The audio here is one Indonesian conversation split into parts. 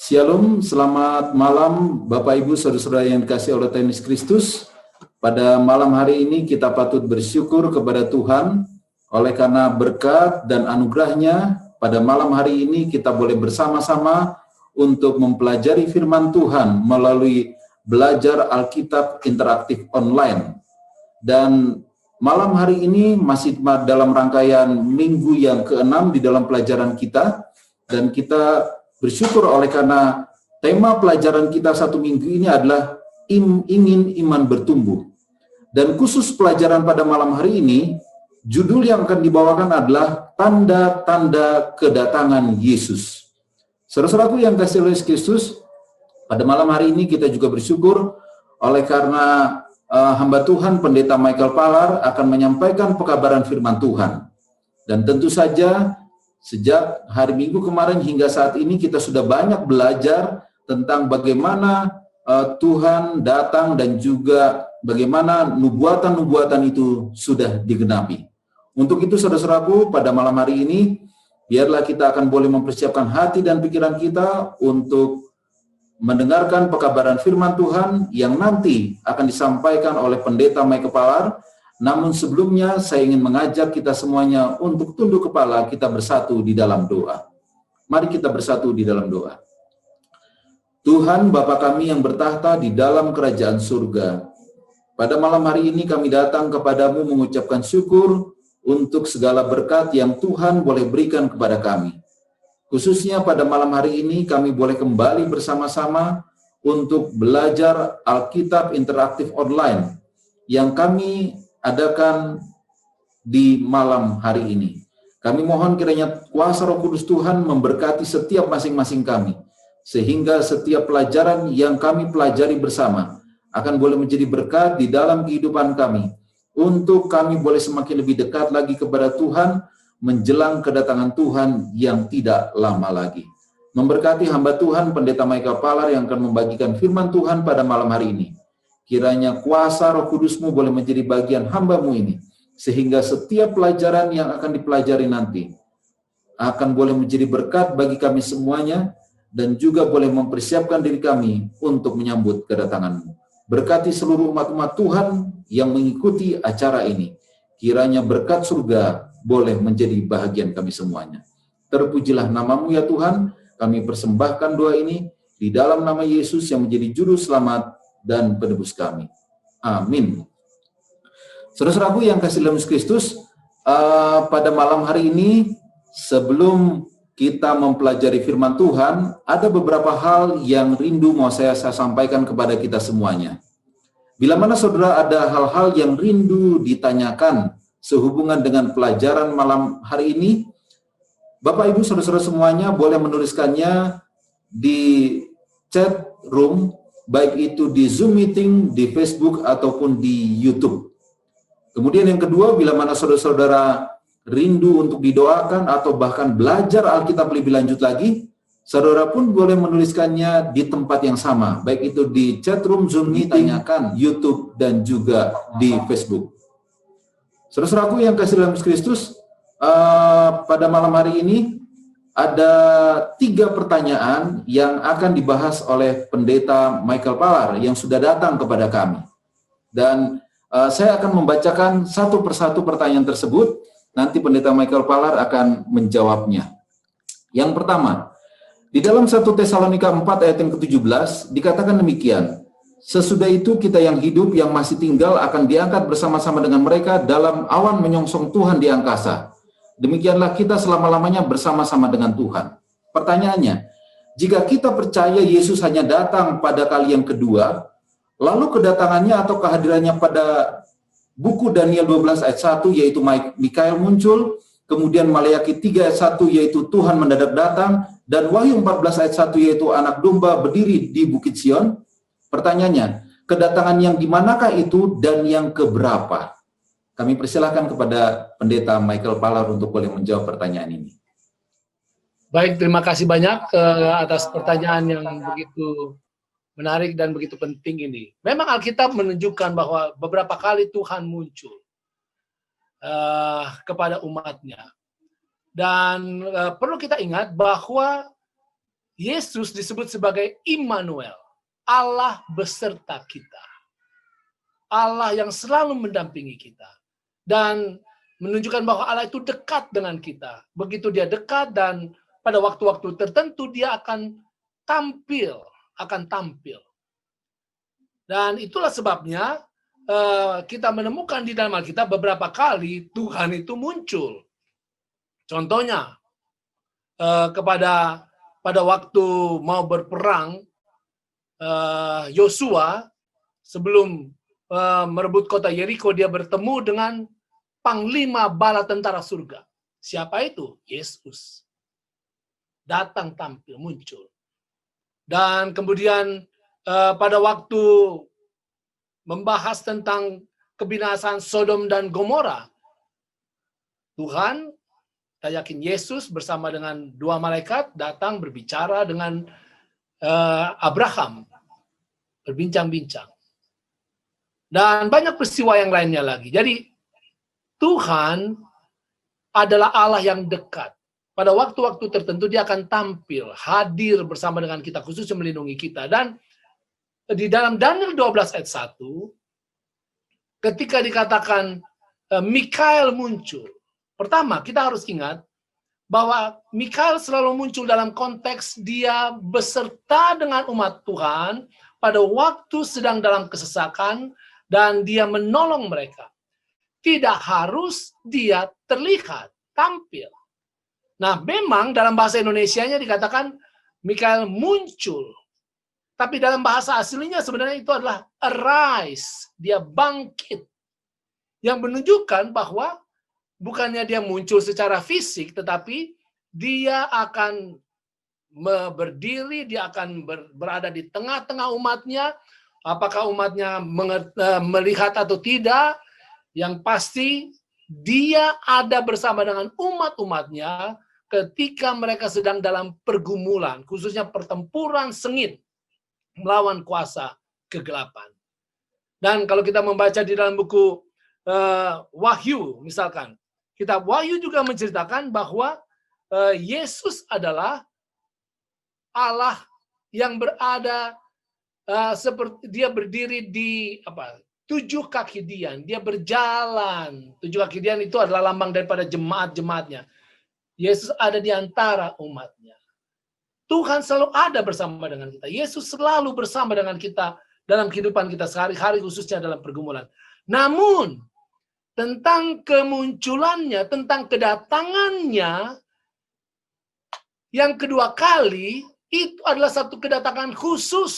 Shalom, selamat malam Bapak Ibu Saudara-saudara yang dikasihi oleh Tuhan Yesus Kristus. Pada malam hari ini kita patut bersyukur kepada Tuhan oleh karena berkat dan anugerah-Nya. Pada malam hari ini kita boleh bersama-sama untuk mempelajari firman Tuhan melalui belajar Alkitab interaktif online. Dan malam hari ini masih dalam rangkaian minggu yang ke-6 di dalam pelajaran kita, dan kita bersyukur oleh karena tema pelajaran kita satu minggu ini adalah ingin iman bertumbuh. Dan khusus pelajaran pada malam hari ini, judul yang akan dibawakan adalah tanda-tanda kedatangan Yesus. Saudara-saudaraku yang kasih oleh Kristus, pada malam hari ini kita juga bersyukur oleh karena hamba Tuhan Pendeta Michael Palar akan menyampaikan pekabaran firman Tuhan. Dan tentu saja sejak hari Minggu kemarin hingga saat ini kita sudah banyak belajar tentang bagaimana Tuhan datang dan juga bagaimana nubuatan-nubuatan itu sudah digenapi. Untuk itu saudara-saudaraku, pada malam hari ini biarlah kita akan boleh mempersiapkan hati dan pikiran kita untuk mendengarkan pekabaran firman Tuhan yang nanti akan disampaikan oleh Pendeta Michael Palar. Namun sebelumnya saya ingin mengajak kita semuanya untuk tunduk kepala, kita bersatu di dalam doa. Mari kita bersatu di dalam doa. Tuhan Bapa kami yang bertahta di dalam kerajaan surga, pada malam hari ini kami datang kepadamu mengucapkan syukur untuk segala berkat yang Tuhan boleh berikan kepada kami. Khususnya pada malam hari ini kami boleh kembali bersama-sama untuk belajar Alkitab interaktif online yang kami adakan di malam hari ini. Kami mohon kiranya kuasa Roh Kudus Tuhan memberkati setiap masing-masing kami, sehingga setiap pelajaran yang kami pelajari bersama akan boleh menjadi berkat di dalam kehidupan kami, untuk kami boleh semakin lebih dekat lagi kepada Tuhan menjelang kedatangan Tuhan yang tidak lama lagi. Memberkati hamba Tuhan Pendeta Michael Palar yang akan membagikan firman Tuhan pada malam hari ini. Kiranya kuasa Roh Kudus-Mu boleh menjadi bagian hamba-Mu ini, sehingga setiap pelajaran yang akan dipelajari nanti akan boleh menjadi berkat bagi kami semuanya, dan juga boleh mempersiapkan diri kami untuk menyambut kedatangan-Mu. Berkati seluruh umat-umat Tuhan yang mengikuti acara ini. Kiranya berkat surga boleh menjadi bahagian kami semuanya. Terpujilah nama-Mu ya Tuhan, kami persembahkan doa ini di dalam nama Yesus yang menjadi juru selamat dan penebus kami. Amin. Saudara-saudaraku yang kasih dalam Yesus Kristus, pada malam hari ini sebelum kita mempelajari firman Tuhan, ada beberapa hal yang rindu mau saya sampaikan kepada kita semuanya. Bila mana saudara ada hal-hal yang rindu ditanyakan sehubungan dengan pelajaran malam hari ini, Bapak Ibu saudara-saudara semuanya boleh menuliskannya di chat room, baik itu di Zoom meeting, di Facebook, ataupun di YouTube. Kemudian yang kedua, bila mana saudara-saudara rindu untuk didoakan atau bahkan belajar Alkitab lebih lanjut lagi, saudara pun boleh menuliskannya di tempat yang sama, baik itu di chat room, Zoom meeting, YouTube, dan juga di Facebook. Saudara-saudaraku yang kasih dalam Kristus, pada malam hari ini ada 3 pertanyaan yang akan dibahas oleh Pendeta Michael Palar yang sudah datang kepada kami. Dan saya akan membacakan satu persatu pertanyaan tersebut, nanti Pendeta Michael Palar akan menjawabnya. Yang pertama, di dalam 1 Tesalonika 4 ayat yang ke-17 dikatakan demikian, sesudah itu kita yang hidup yang masih tinggal akan diangkat bersama-sama dengan mereka dalam awan menyongsong Tuhan di angkasa. Demikianlah kita selama-lamanya bersama-sama dengan Tuhan. Pertanyaannya, jika kita percaya Yesus hanya datang pada kali yang kedua, lalu kedatangannya atau kehadirannya pada buku Daniel 12 ayat 1 yaitu Mikael muncul, kemudian Maleakhi 3 ayat 1 yaitu Tuhan mendadak datang, dan Wahyu 14 ayat 1 yaitu anak domba berdiri di Bukit Sion. Pertanyaannya, kedatangan yang dimanakah itu dan yang keberapa? Kami persilahkan kepada Pendeta Michael Palar untuk boleh menjawab pertanyaan ini. Baik, terima kasih banyak atas pertanyaan yang begitu menarik dan begitu penting ini. Memang Alkitab menunjukkan bahwa beberapa kali Tuhan muncul kepada umatnya. Dan perlu kita ingat bahwa Yesus disebut sebagai Immanuel, Allah beserta kita. Allah yang selalu mendampingi kita. Dan menunjukkan bahwa Allah itu dekat dengan kita. Begitu dia dekat dan pada waktu-waktu tertentu dia akan tampil. Dan itulah sebabnya kita menemukan di dalam Alkitab beberapa kali Tuhan itu muncul. Contohnya, pada waktu mau berperang, Yosua sebelum merebut kota Yeriko, dia bertemu dengan panglima bala tentara surga. Siapa itu? Yesus. Datang, tampil, muncul. Dan kemudian pada waktu membahas tentang kebinasaan Sodom dan Gomora, Tuhan, saya yakin Yesus bersama dengan dua malaikat datang berbicara dengan Abraham, berbincang-bincang. Dan banyak peristiwa yang lainnya lagi. Jadi Tuhan adalah Allah yang dekat. Pada waktu-waktu tertentu dia akan tampil, hadir bersama dengan kita, khususnya melindungi kita. Dan di dalam Daniel 12 ayat 1, ketika dikatakan Mikael muncul, pertama kita harus ingat bahwa Mikael selalu muncul dalam konteks dia beserta dengan umat Tuhan pada waktu sedang dalam kesesakan dan dia menolong mereka. Tidak harus dia terlihat, tampil. Nah, memang dalam bahasa Indonesianya dikatakan Mikael muncul. Tapi dalam bahasa aslinya sebenarnya itu adalah arise, dia bangkit. Yang menunjukkan bahwa bukannya dia muncul secara fisik, tetapi dia akan berdiri, dia akan berada di tengah-tengah umatnya. Apakah umatnya melihat atau tidak, yang pasti dia ada bersama dengan umat-umatnya ketika mereka sedang dalam pergumulan, khususnya pertempuran sengit melawan kuasa kegelapan. Dan kalau kita membaca di dalam buku Wahyu, misalkan, kitab Wahyu juga menceritakan bahwa Yesus adalah Allah yang berada seperti dia berdiri di 7 kaki dian, dia berjalan. 7 kaki dian itu adalah lambang daripada jemaat-jemaatnya. Yesus ada di antara umatnya. Tuhan selalu ada bersama dengan kita. Yesus selalu bersama dengan kita dalam kehidupan kita sehari-hari, khususnya dalam pergumulan. Namun, tentang kemunculannya, tentang kedatangannya, yang kedua kali, itu adalah satu kedatangan khusus.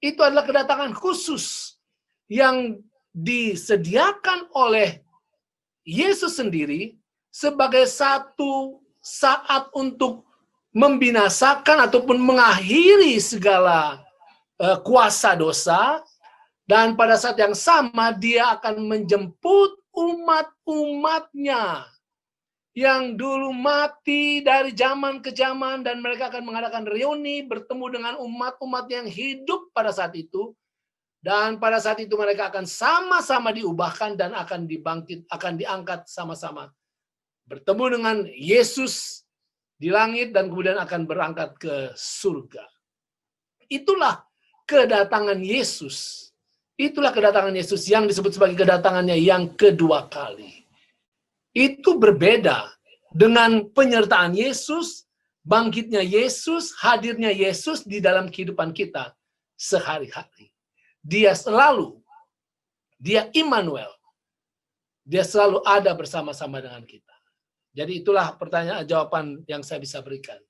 Itu adalah kedatangan khusus yang disediakan oleh Yesus sendiri sebagai satu saat untuk membinasakan ataupun mengakhiri segala kuasa dosa, dan pada saat yang sama dia akan menjemput umat-umatnya yang dulu mati dari zaman ke zaman, dan mereka akan mengadakan reuni bertemu dengan umat-umat yang hidup pada saat itu, dan pada saat itu mereka akan sama-sama diubahkan dan akan diangkat sama-sama bertemu dengan Yesus di langit dan kemudian akan berangkat ke surga. Itulah kedatangan Yesus. Itulah kedatangan Yesus yang disebut sebagai kedatangannya yang kedua kali. Itu berbeda dengan penyertaan Yesus, bangkitnya Yesus, hadirnya Yesus di dalam kehidupan kita sehari-hari. Dia Immanuel. Dia selalu ada bersama-sama dengan kita. Jadi itulah jawaban yang saya bisa berikan.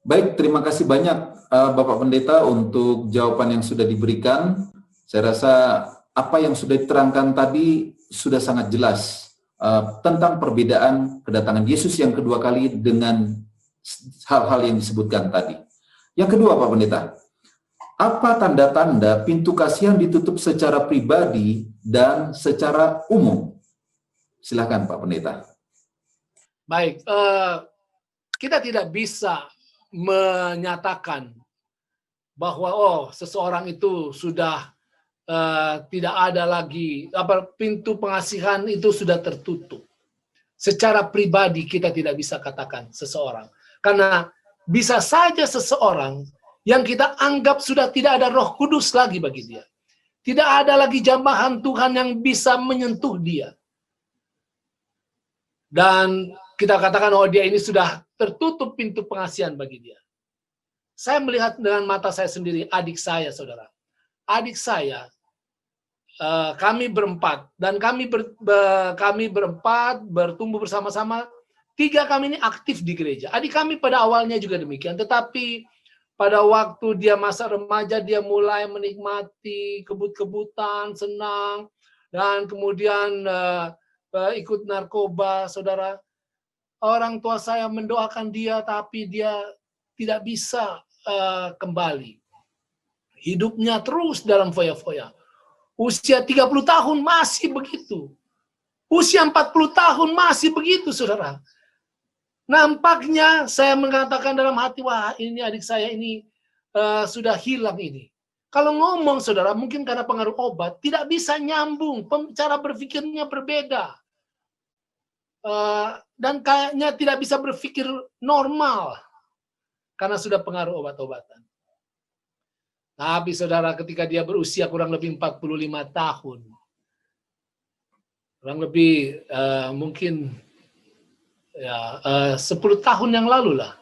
Baik, terima kasih banyak Bapak Pendeta untuk jawaban yang sudah diberikan. Saya rasa apa yang sudah diterangkan tadi sudah sangat jelas tentang perbedaan kedatangan Yesus yang kedua kali dengan hal-hal yang disebutkan tadi. Yang kedua, Pak Pendeta, apa tanda-tanda pintu kasihan ditutup secara pribadi dan secara umum? Silakan Pak Pendeta. Baik, kita tidak bisa menyatakan bahwa seseorang itu sudah tidak ada lagi, pintu pengasihan itu sudah tertutup. Secara pribadi kita tidak bisa katakan seseorang. Karena bisa saja seseorang yang kita anggap sudah tidak ada Roh Kudus lagi bagi dia. Tidak ada lagi jambahan Tuhan yang bisa menyentuh dia. Dan kita katakan, oh dia ini sudah tertutup pintu pengasihan bagi dia. Saya melihat dengan mata saya sendiri adik saya, saudara. Adik saya, kami berempat, dan kami berempat bertumbuh bersama-sama. 3 kami ini aktif di gereja. Adik kami pada awalnya juga demikian, tetapi pada waktu dia masa remaja, dia mulai menikmati kebut-kebutan, senang, dan kemudian ikut narkoba, saudara. Orang tua saya mendoakan dia, tapi dia tidak bisa kembali. Hidupnya terus dalam foya-foya. Usia 30 tahun masih begitu. Usia 40 tahun masih begitu, saudara. Nampaknya saya mengatakan dalam hati, wah ini adik saya ini sudah hilang ini. Kalau ngomong, saudara, mungkin karena pengaruh obat, tidak bisa nyambung. Cara berpikirnya berbeda. Dan kayaknya tidak bisa berpikir normal. Karena sudah pengaruh obat-obatan. Tapi saudara, ketika dia berusia kurang lebih 45 tahun, kurang lebih mungkin ya 10 tahun yang lalu lah,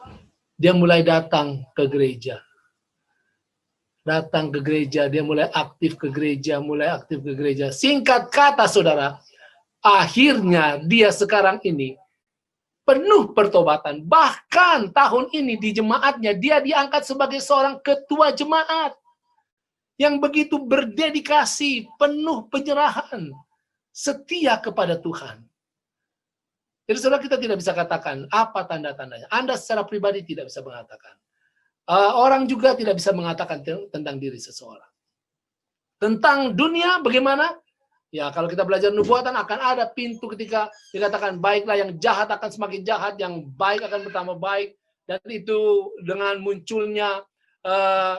dia mulai datang ke gereja. Datang ke gereja, dia mulai aktif ke gereja, Singkat kata, saudara, akhirnya dia sekarang ini penuh pertobatan. Bahkan tahun ini di jemaatnya, dia diangkat sebagai seorang ketua jemaat yang begitu berdedikasi, penuh penyerahan, setia kepada Tuhan. Jadi saudara, kita tidak bisa katakan apa tanda-tandanya. Anda secara pribadi tidak bisa mengatakan. Orang juga tidak bisa mengatakan tentang diri seseorang. Tentang dunia bagaimana? Ya, kalau kita belajar nubuatan akan ada pintu ketika dikatakan baiklah, yang jahat akan semakin jahat, yang baik akan bertambah baik. Dan itu dengan munculnya 7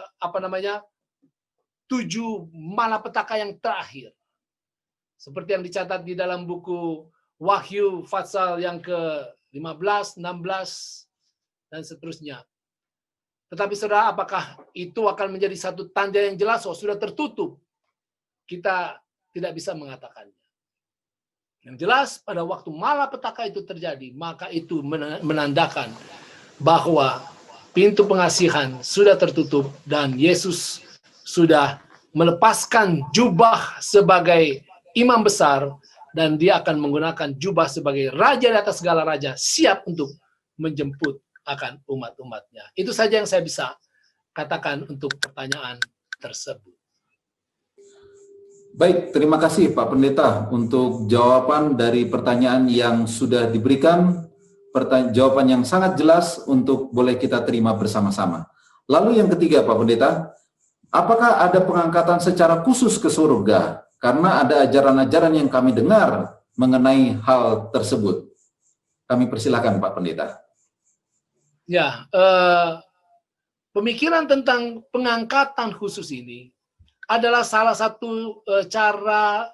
malapetaka yang terakhir. Seperti yang dicatat di dalam buku Wahyu pasal yang ke-15, 16, dan seterusnya. Tetapi saudara, apakah itu akan menjadi satu tanda yang jelas? Oh, sudah tertutup. Kita tidak bisa mengatakannya. Yang jelas, pada waktu malapetaka itu terjadi, maka itu menandakan bahwa pintu pengasihan sudah tertutup dan Yesus sudah melepaskan jubah sebagai imam besar, dan dia akan menggunakan jubah sebagai raja di atas segala raja, siap untuk menjemput akan umat-umatnya. Itu saja yang saya bisa katakan untuk pertanyaan tersebut. Baik, terima kasih Pak Pendeta untuk jawaban dari pertanyaan yang sudah diberikan, jawaban yang sangat jelas untuk boleh kita terima bersama-sama. Lalu yang ketiga Pak Pendeta, apakah ada pengangkatan secara khusus ke surga? Karena ada ajaran-ajaran yang kami dengar mengenai hal tersebut. Kami persilakan Pak Pendeta. Ya, pemikiran tentang pengangkatan khusus ini adalah salah satu cara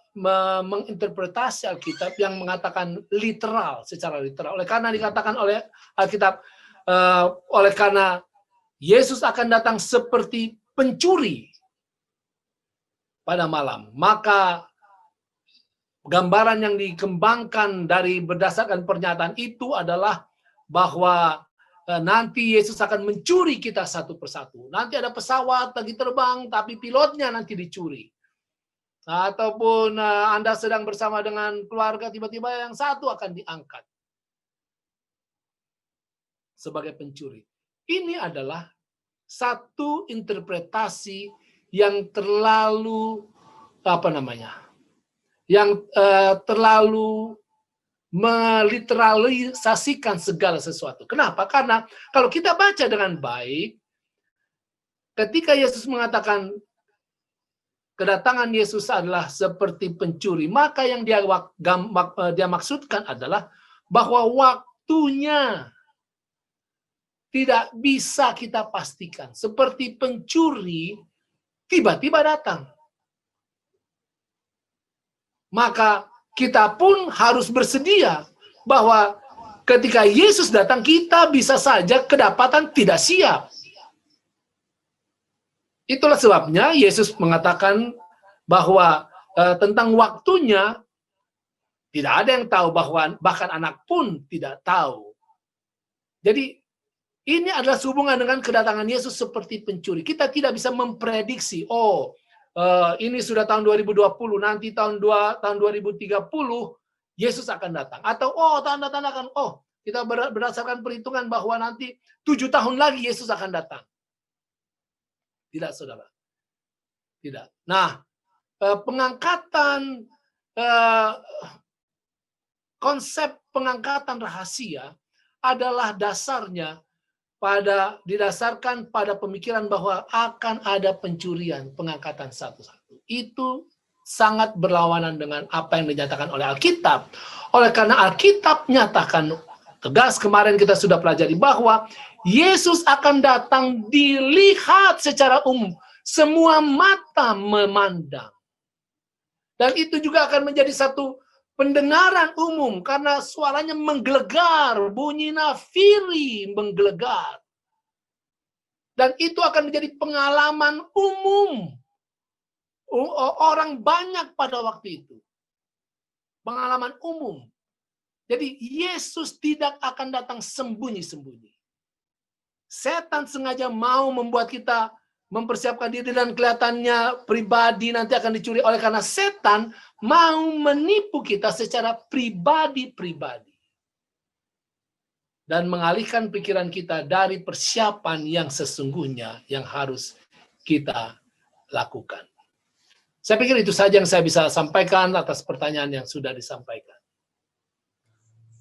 menginterpretasi Alkitab yang mengatakan literal, secara literal. Oleh karena dikatakan oleh Alkitab, oleh karena Yesus akan datang seperti pencuri pada malam, maka gambaran yang dikembangkan dari berdasarkan pernyataan itu adalah bahwa nanti Yesus akan mencuri kita satu persatu. Nanti ada pesawat lagi terbang, tapi pilotnya nanti dicuri. Ataupun Anda sedang bersama dengan keluarga, tiba-tiba yang satu akan diangkat sebagai pencuri. Ini adalah satu interpretasi yang terlalu terlalu meliteralisasikan segala sesuatu. Kenapa? Karena kalau kita baca dengan baik, ketika Yesus mengatakan kedatangan Yesus adalah seperti pencuri, maka yang dia maksudkan adalah bahwa waktunya tidak bisa kita pastikan. Seperti pencuri tiba-tiba datang. Maka kita pun harus bersedia bahwa ketika Yesus datang, kita bisa saja kedapatan tidak siap. Itulah sebabnya Yesus mengatakan bahwa tentang waktunya tidak ada yang tahu, bahwa bahkan anak pun tidak tahu. Jadi ini adalah sehubungan dengan kedatangan Yesus seperti pencuri. Kita tidak bisa memprediksi, ini sudah tahun 2020, nanti tahun 2030 Yesus akan datang. Atau tanda-tanda akan, kita berdasarkan perhitungan bahwa nanti 7 tahun lagi Yesus akan datang. Tidak, saudara. Tidak. Nah, pengangkatan, konsep pengangkatan rahasia adalah dasarnya didasarkan pada pemikiran bahwa akan ada pencurian, pengangkatan satu-satu. Itu sangat berlawanan dengan apa yang dinyatakan oleh Alkitab. Oleh karena Alkitab nyatakan tegas, kemarin kita sudah pelajari bahwa Yesus akan datang dilihat secara umum. Semua mata memandang. Dan itu juga akan menjadi satu pendengaran umum karena suaranya menggelegar, bunyi nafiri menggelegar. Dan itu akan menjadi pengalaman umum. Orang banyak pada waktu itu. Pengalaman umum. Jadi Yesus tidak akan datang sembunyi-sembunyi. Setan sengaja mau membuat kita mempersiapkan diri dan kelihatannya pribadi nanti akan dicuri, oleh karena setan mau menipu kita secara pribadi-pribadi. Dan mengalihkan pikiran kita dari persiapan yang sesungguhnya yang harus kita lakukan. Saya pikir itu saja yang saya bisa sampaikan atas pertanyaan yang sudah disampaikan.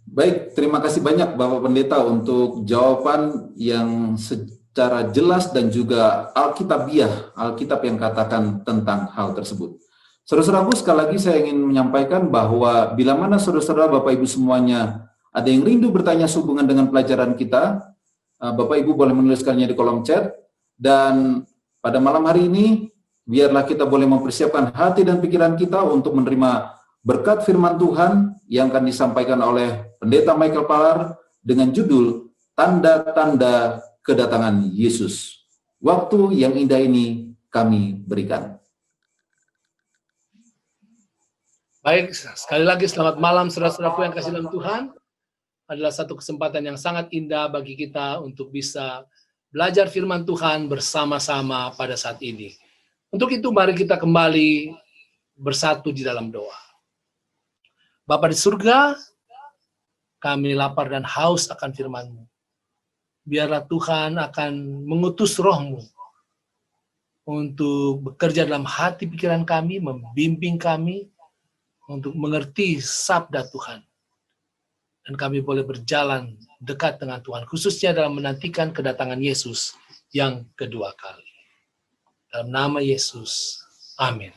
Baik, terima kasih banyak Bapak Pendeta untuk jawaban yang secara jelas dan juga alkitabiah, Alkitab yang katakan tentang hal tersebut. Saudara-saudaraku, sekali lagi saya ingin menyampaikan bahwa bila mana saudara-saudara Bapak Ibu semuanya ada yang rindu bertanya sehubungan dengan pelajaran kita, Bapak Ibu boleh menuliskannya di kolom chat. Dan pada malam hari ini, biarlah kita boleh mempersiapkan hati dan pikiran kita untuk menerima berkat firman Tuhan yang akan disampaikan oleh Pendeta Michael Palar dengan judul Tanda-tanda Kedatangan Yesus. Waktu yang indah ini kami berikan. Baik, sekali lagi selamat malam saudara-saudaraku yang kasih dalam Tuhan. Adalah satu kesempatan yang sangat indah bagi kita untuk bisa belajar firman Tuhan bersama-sama pada saat ini. Untuk itu mari kita kembali bersatu di dalam doa. Bapa di surga, kami lapar dan haus akan firman-Mu. Biarlah Tuhan akan mengutus Roh-Mu untuk bekerja dalam hati pikiran kami, membimbing kami untuk mengerti sabda Tuhan. Dan kami boleh berjalan dekat dengan Tuhan, khususnya dalam menantikan kedatangan Yesus yang kedua kali. Dalam nama Yesus, amin.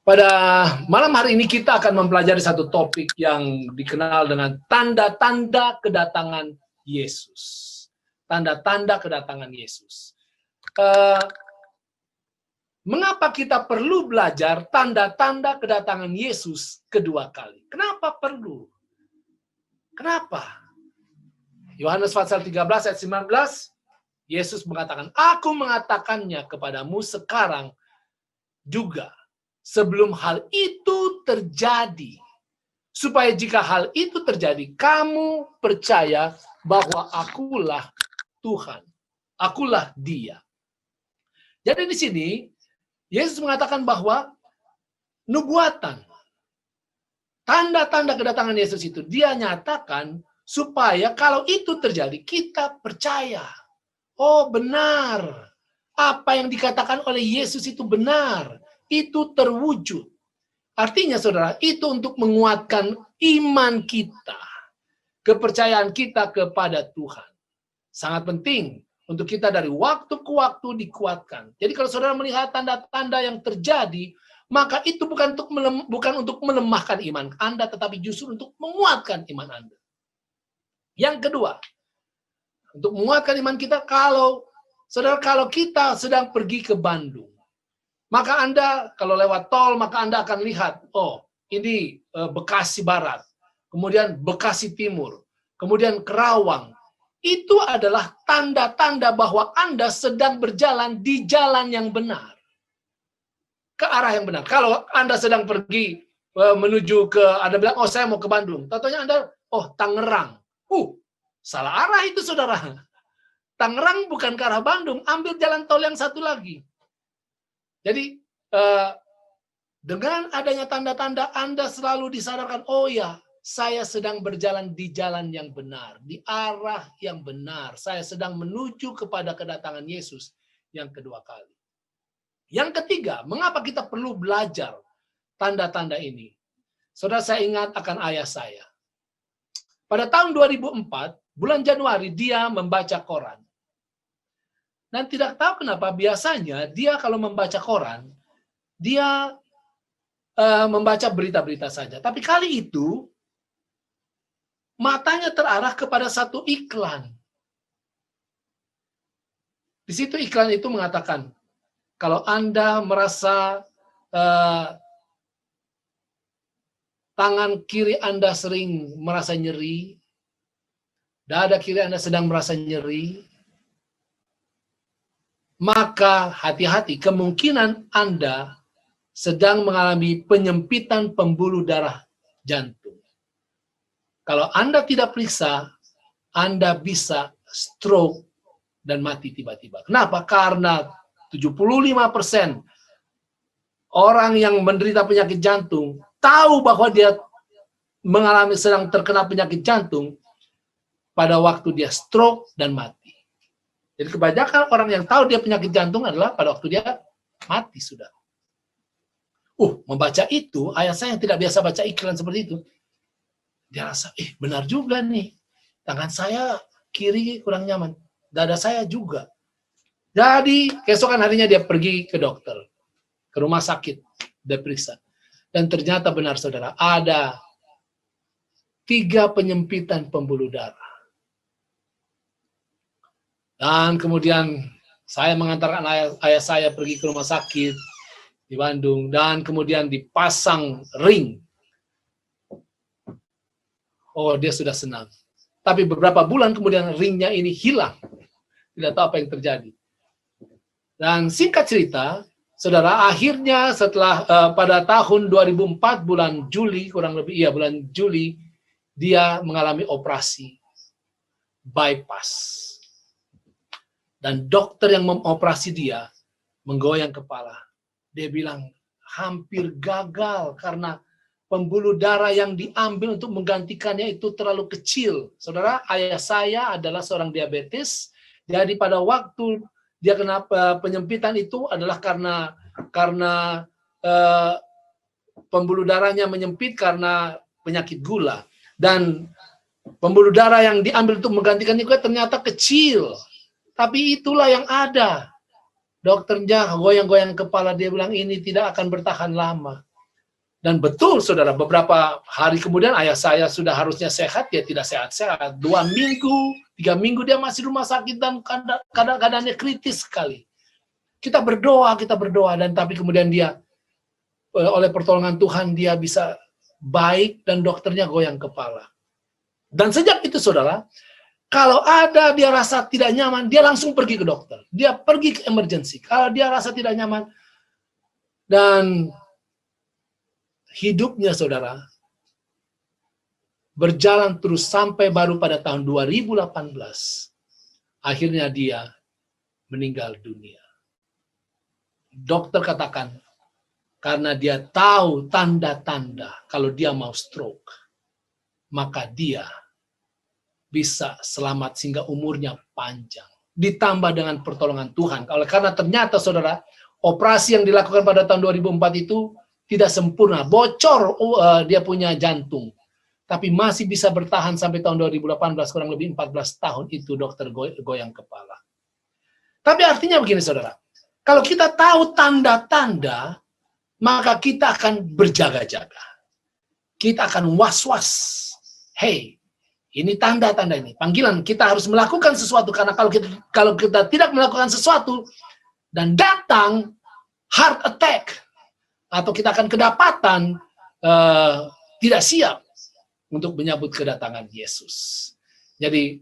Pada malam hari ini kita akan mempelajari satu topik yang dikenal dengan tanda-tanda kedatangan Yesus. Tanda-tanda kedatangan Yesus. Mengapa kita perlu belajar tanda-tanda kedatangan Yesus kedua kali? Kenapa perlu? Kenapa? Yohanes pasal 13 ayat 19, Yesus mengatakan, "Aku mengatakannya kepadamu sekarang juga, sebelum hal itu terjadi, supaya jika hal itu terjadi, kamu percaya bahwa akulah Tuhan, akulah Dia." Jadi di sini Yesus mengatakan bahwa nubuatan, tanda-tanda kedatangan Yesus itu Dia nyatakan supaya kalau itu terjadi kita percaya. Oh benar, apa yang dikatakan oleh Yesus itu benar, itu terwujud. Artinya saudara, itu untuk menguatkan iman kita, kepercayaan kita kepada Tuhan. Sangat penting untuk kita dari waktu ke waktu dikuatkan. Jadi kalau saudara melihat tanda-tanda yang terjadi, maka itu bukan untuk melemahkan iman Anda, tetapi justru untuk menguatkan iman Anda. Yang kedua, untuk menguatkan iman kita, kalau kita sedang pergi ke Bandung, maka Anda kalau lewat tol, maka Anda akan lihat, oh ini Bekasi Barat, kemudian Bekasi Timur, kemudian Kerawang. Itu adalah tanda-tanda bahwa Anda sedang berjalan di jalan yang benar. Ke arah yang benar. Kalau Anda sedang pergi menuju ke, Anda bilang, oh saya mau ke Bandung. Tentunya Anda, oh Tangerang. Salah arah itu saudara. Tangerang bukan ke arah Bandung, ambil jalan tol yang satu lagi. Jadi, dengan adanya tanda-tanda Anda selalu disadarkan, oh ya, saya sedang berjalan di jalan yang benar, di arah yang benar. Saya sedang menuju kepada kedatangan Yesus yang kedua kali. Yang ketiga, mengapa kita perlu belajar tanda-tanda ini? Saudara, saya ingat akan ayah saya. Pada tahun 2004, bulan Januari, dia membaca koran. Dan tidak tahu kenapa, biasanya dia kalau membaca koran, dia membaca berita-berita saja. Tapi kali itu, matanya terarah kepada satu iklan. Di situ iklan itu mengatakan, kalau Anda merasa tangan kiri Anda sering merasa nyeri, dada kiri Anda sedang merasa nyeri, maka hati-hati, kemungkinan Anda sedang mengalami penyempitan pembuluh darah jantung. Kalau Anda tidak periksa, Anda bisa stroke dan mati tiba-tiba. Kenapa? Karena 75% orang yang menderita penyakit jantung tahu bahwa dia sedang terkena penyakit jantung pada waktu dia stroke dan mati. Jadi kebanyakan orang yang tahu dia penyakit jantung adalah pada waktu dia mati sudah. Membaca itu, ayah saya yang tidak biasa baca iklan seperti itu, dia rasa, benar juga nih. Tangan saya kiri kurang nyaman. Dada saya juga. Jadi, keesokan harinya dia pergi ke dokter. Ke rumah sakit. Dia periksa. Dan ternyata benar, saudara. Ada 3 penyempitan pembuluh darah. Dan kemudian saya mengantarkan ayah saya pergi ke rumah sakit di Bandung. Dan kemudian dipasang ring. Oh, dia sudah senang. Tapi beberapa bulan kemudian ringnya ini hilang. Tidak tahu apa yang terjadi. Dan singkat cerita, saudara, akhirnya setelah pada tahun 2004 bulan Juli, kurang lebih, bulan Juli, dia mengalami operasi bypass. Dan dokter yang mengoperasi dia menggoyang kepala. Dia bilang hampir gagal karena pembuluh darah yang diambil untuk menggantikannya itu terlalu kecil. Saudara, ayah saya adalah seorang diabetes. Jadi pada waktu dia kena penyempitan itu adalah karena pembuluh darahnya menyempit karena penyakit gula. Dan pembuluh darah yang diambil untuk menggantikannya ternyata kecil. Tapi itulah yang ada. Dokternya goyang-goyang kepala, dia bilang ini tidak akan bertahan lama. Dan betul, saudara, beberapa hari kemudian ayah saya sudah harusnya sehat, dia tidak sehat-sehat. 2 minggu, 3 minggu dia masih rumah sakit dan keadaannya kritis sekali. Kita berdoa, dan tapi kemudian dia, oleh pertolongan Tuhan, dia bisa baik dan dokternya goyang kepala. Dan sejak itu, saudara, kalau ada dia rasa tidak nyaman, dia langsung pergi ke dokter. Dia pergi ke emergency. Kalau dia rasa tidak nyaman, dan hidupnya, saudara, berjalan terus sampai baru pada tahun 2018, akhirnya dia meninggal dunia. Dokter katakan, karena dia tahu tanda-tanda kalau dia mau stroke, maka dia bisa selamat sehingga umurnya panjang. Ditambah dengan pertolongan Tuhan. Karena ternyata, saudara, operasi yang dilakukan pada tahun 2004 itu tidak sempurna, bocor dia punya jantung. Tapi masih bisa bertahan sampai tahun 2018, kurang lebih 14 tahun itu dokter goyang kepala. Tapi artinya begini, saudara. Kalau kita tahu tanda-tanda, maka kita akan berjaga-jaga. Kita akan was-was. Hey, ini tanda-tanda ini. Panggilan, kita harus melakukan sesuatu. Karena kalau kita tidak melakukan sesuatu, dan datang heart attack, atau kita akan kedapatan tidak siap untuk menyambut kedatangan Yesus. Jadi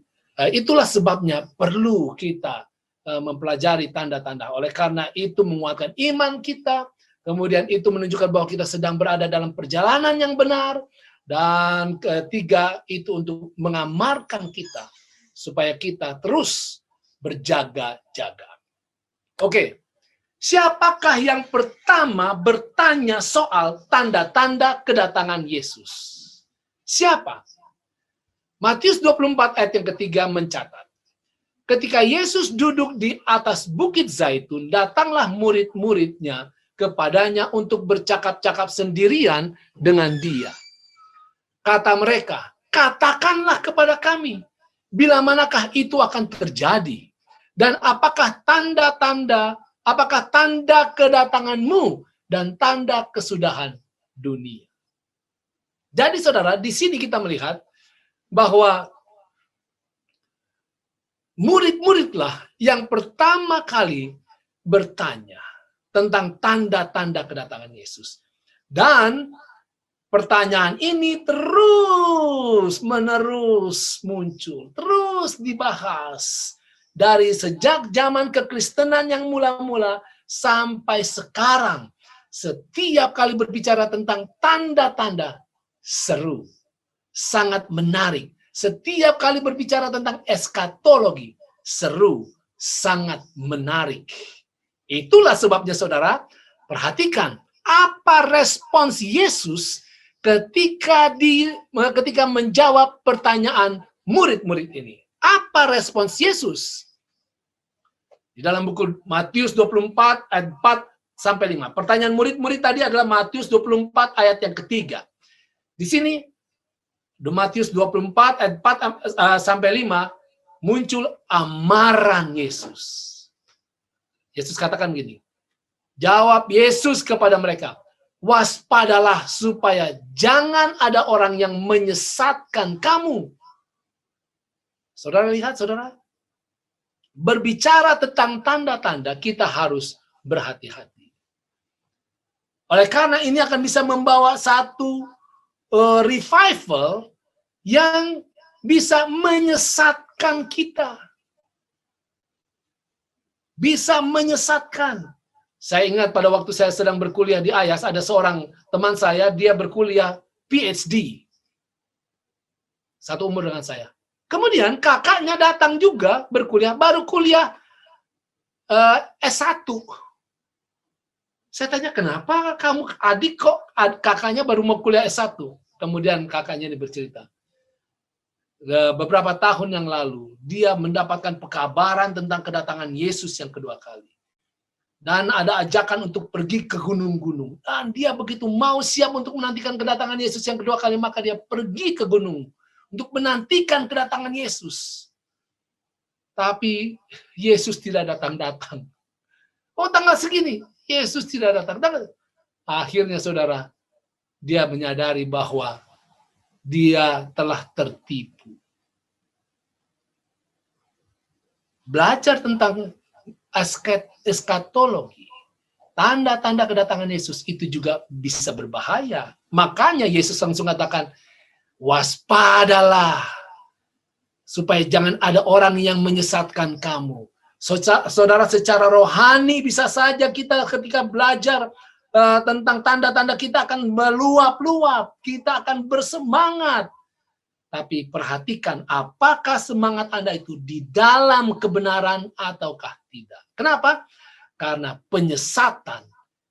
itulah sebabnya perlu kita mempelajari tanda-tanda. Oleh karena itu menguatkan iman kita, kemudian itu menunjukkan bahwa kita sedang berada dalam perjalanan yang benar, dan ketiga itu untuk mengamarkan kita supaya kita terus berjaga-jaga. Oke, siapakah yang pertama bertanya soal tanda-tanda kedatangan Yesus? Siapa? Matius 24 ayat yang ketiga mencatat, ketika Yesus duduk di atas Bukit Zaitun, datanglah murid-muridnya kepadanya untuk bercakap-cakap sendirian dengan dia. Kata mereka, katakanlah kepada kami, bila manakah itu akan terjadi? Dan apakah tanda kedatanganmu dan tanda kesudahan dunia? Jadi saudara, di sini kita melihat bahwa murid-muridlah yang pertama kali bertanya tentang tanda-tanda kedatangan Yesus. Dan pertanyaan ini terus-menerus muncul, terus dibahas. Dari sejak zaman kekristenan yang mula-mula sampai sekarang, setiap kali berbicara tentang tanda-tanda, seru, sangat menarik. Setiap kali berbicara tentang eskatologi, seru, sangat menarik. Itulah sebabnya saudara, perhatikan apa respons Yesus ketika menjawab pertanyaan murid-murid ini. Apa respons Yesus? Di dalam buku Matius 24 ayat 4 sampai 5. Pertanyaan murid-murid tadi adalah Matius 24 ayat yang ketiga. Di sini Matius 24 ayat 4 sampai 5 muncul amaran Yesus. Yesus katakan gini. Jawab Yesus kepada mereka, waspadalah supaya jangan ada orang yang menyesatkan kamu. Saudara lihat, saudara, berbicara tentang tanda-tanda, kita harus berhati-hati. Oleh karena ini akan bisa membawa satu revival yang bisa menyesatkan kita. Bisa menyesatkan. Saya ingat pada waktu saya sedang berkuliah di Ayas, ada seorang teman saya, dia berkuliah PhD. Satu umur dengan saya. Kemudian kakaknya datang juga berkuliah, baru kuliah S1. Saya tanya, kenapa kamu adik kok kakaknya baru mau kuliah S1? Kemudian kakaknya ini bercerita. Beberapa tahun yang lalu, dia mendapatkan pekabaran tentang kedatangan Yesus yang kedua kali. Dan ada ajakan untuk pergi ke gunung-gunung. Dan dia begitu mau siap untuk menantikan kedatangan Yesus yang kedua kali, maka dia pergi ke gunung untuk menantikan kedatangan Yesus. Tapi Yesus tidak datang-datang. Oh, tanggal segini, Yesus tidak datang. Akhirnya saudara, dia menyadari bahwa dia telah tertipu. Belajar tentang eskatologi, tanda-tanda kedatangan Yesus itu juga bisa berbahaya. Makanya Yesus langsung katakan, waspadalah, supaya jangan ada orang yang menyesatkan kamu. Saudara, secara rohani bisa saja kita ketika belajar tentang tanda-tanda kita akan meluap-luap, kita akan bersemangat. Tapi perhatikan apakah semangat Anda itu di dalam kebenaran ataukah tidak. Kenapa? Karena penyesatan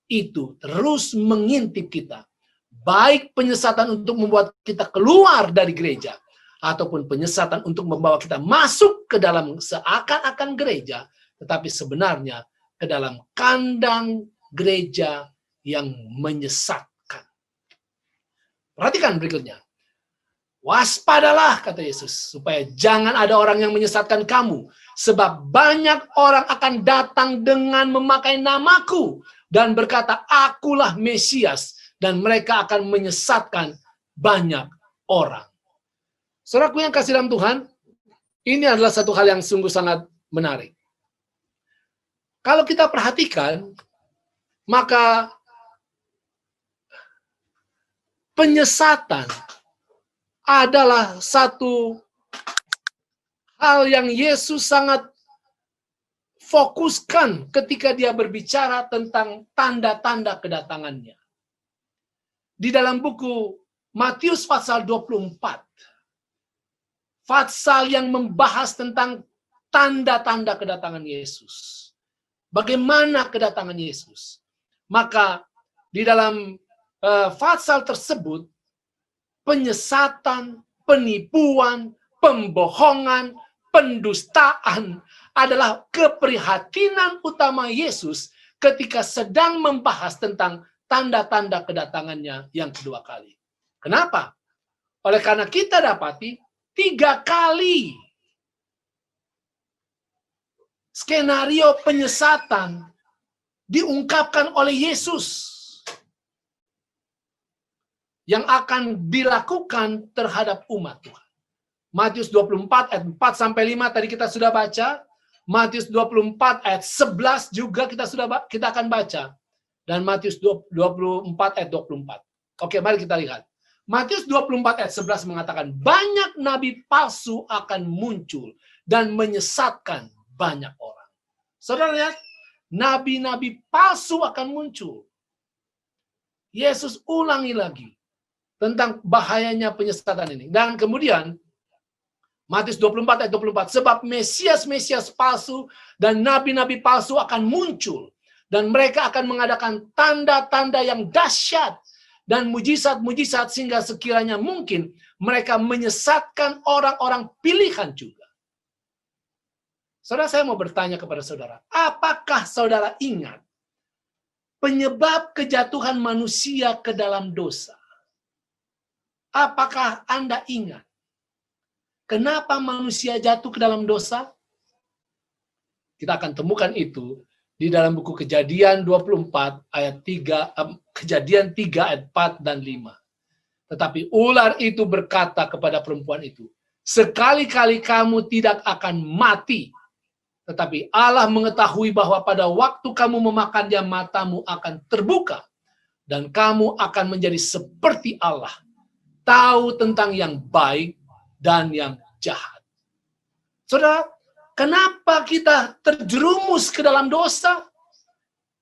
itu terus mengintip kita. Baik penyesatan untuk membuat kita keluar dari gereja, ataupun penyesatan untuk membawa kita masuk ke dalam seakan-akan gereja, tetapi sebenarnya ke dalam kandang gereja yang menyesatkan. Perhatikan berikutnya. Waspadalah, kata Yesus, supaya jangan ada orang yang menyesatkan kamu. Sebab banyak orang akan datang dengan memakai namaku dan berkata, akulah Mesias. Dan mereka akan menyesatkan banyak orang. Saudaraku yang kasih dalam Tuhan, ini adalah satu hal yang sungguh sangat menarik. Kalau kita perhatikan, maka penyesatan adalah satu hal yang Yesus sangat fokuskan ketika dia berbicara tentang tanda-tanda kedatangannya. Di dalam buku Matius pasal 24, pasal yang membahas tentang tanda-tanda kedatangan Yesus. Bagaimana kedatangan Yesus? Maka di dalam pasal tersebut, penyesatan, penipuan, pembohongan, pendustaan adalah keprihatinan utama Yesus ketika sedang membahas tentang tanda-tanda kedatangannya yang kedua kali. Kenapa? Oleh karena kita dapati 3 kali skenario penyesatan diungkapkan oleh Yesus yang akan dilakukan terhadap umat Tuhan. Matius 24 ayat 4 sampai 5 tadi kita sudah baca. Matius 24 ayat 11 juga kita akan baca. Dan Matius 24 ayat 24. Oke, mari kita lihat. Matius 24 ayat 11 mengatakan, banyak nabi palsu akan muncul dan menyesatkan banyak orang. Saudara lihat, nabi-nabi palsu akan muncul. Yesus ulangi lagi tentang bahayanya penyesatan ini. Dan kemudian, Matius 24 ayat 24, sebab Mesias-Mesias palsu dan nabi-nabi palsu akan muncul. Dan mereka akan mengadakan tanda-tanda yang dahsyat dan mujizat-mujizat sehingga sekiranya mungkin mereka menyesatkan orang-orang pilihan juga. Saudara, saya mau bertanya kepada saudara, apakah saudara ingat penyebab kejatuhan manusia ke dalam dosa? Apakah Anda ingat kenapa manusia jatuh ke dalam dosa? Kita akan temukan itu di dalam buku Kejadian 24 ayat 3, Kejadian 3 ayat 4 dan 5. Tetapi ular itu berkata kepada perempuan itu, sekali-kali kamu tidak akan mati. Tetapi Allah mengetahui bahwa pada waktu kamu memakannya matamu akan terbuka. Dan kamu akan menjadi seperti Allah. Tahu tentang yang baik dan yang jahat. Saudara, kenapa kita terjerumus ke dalam dosa?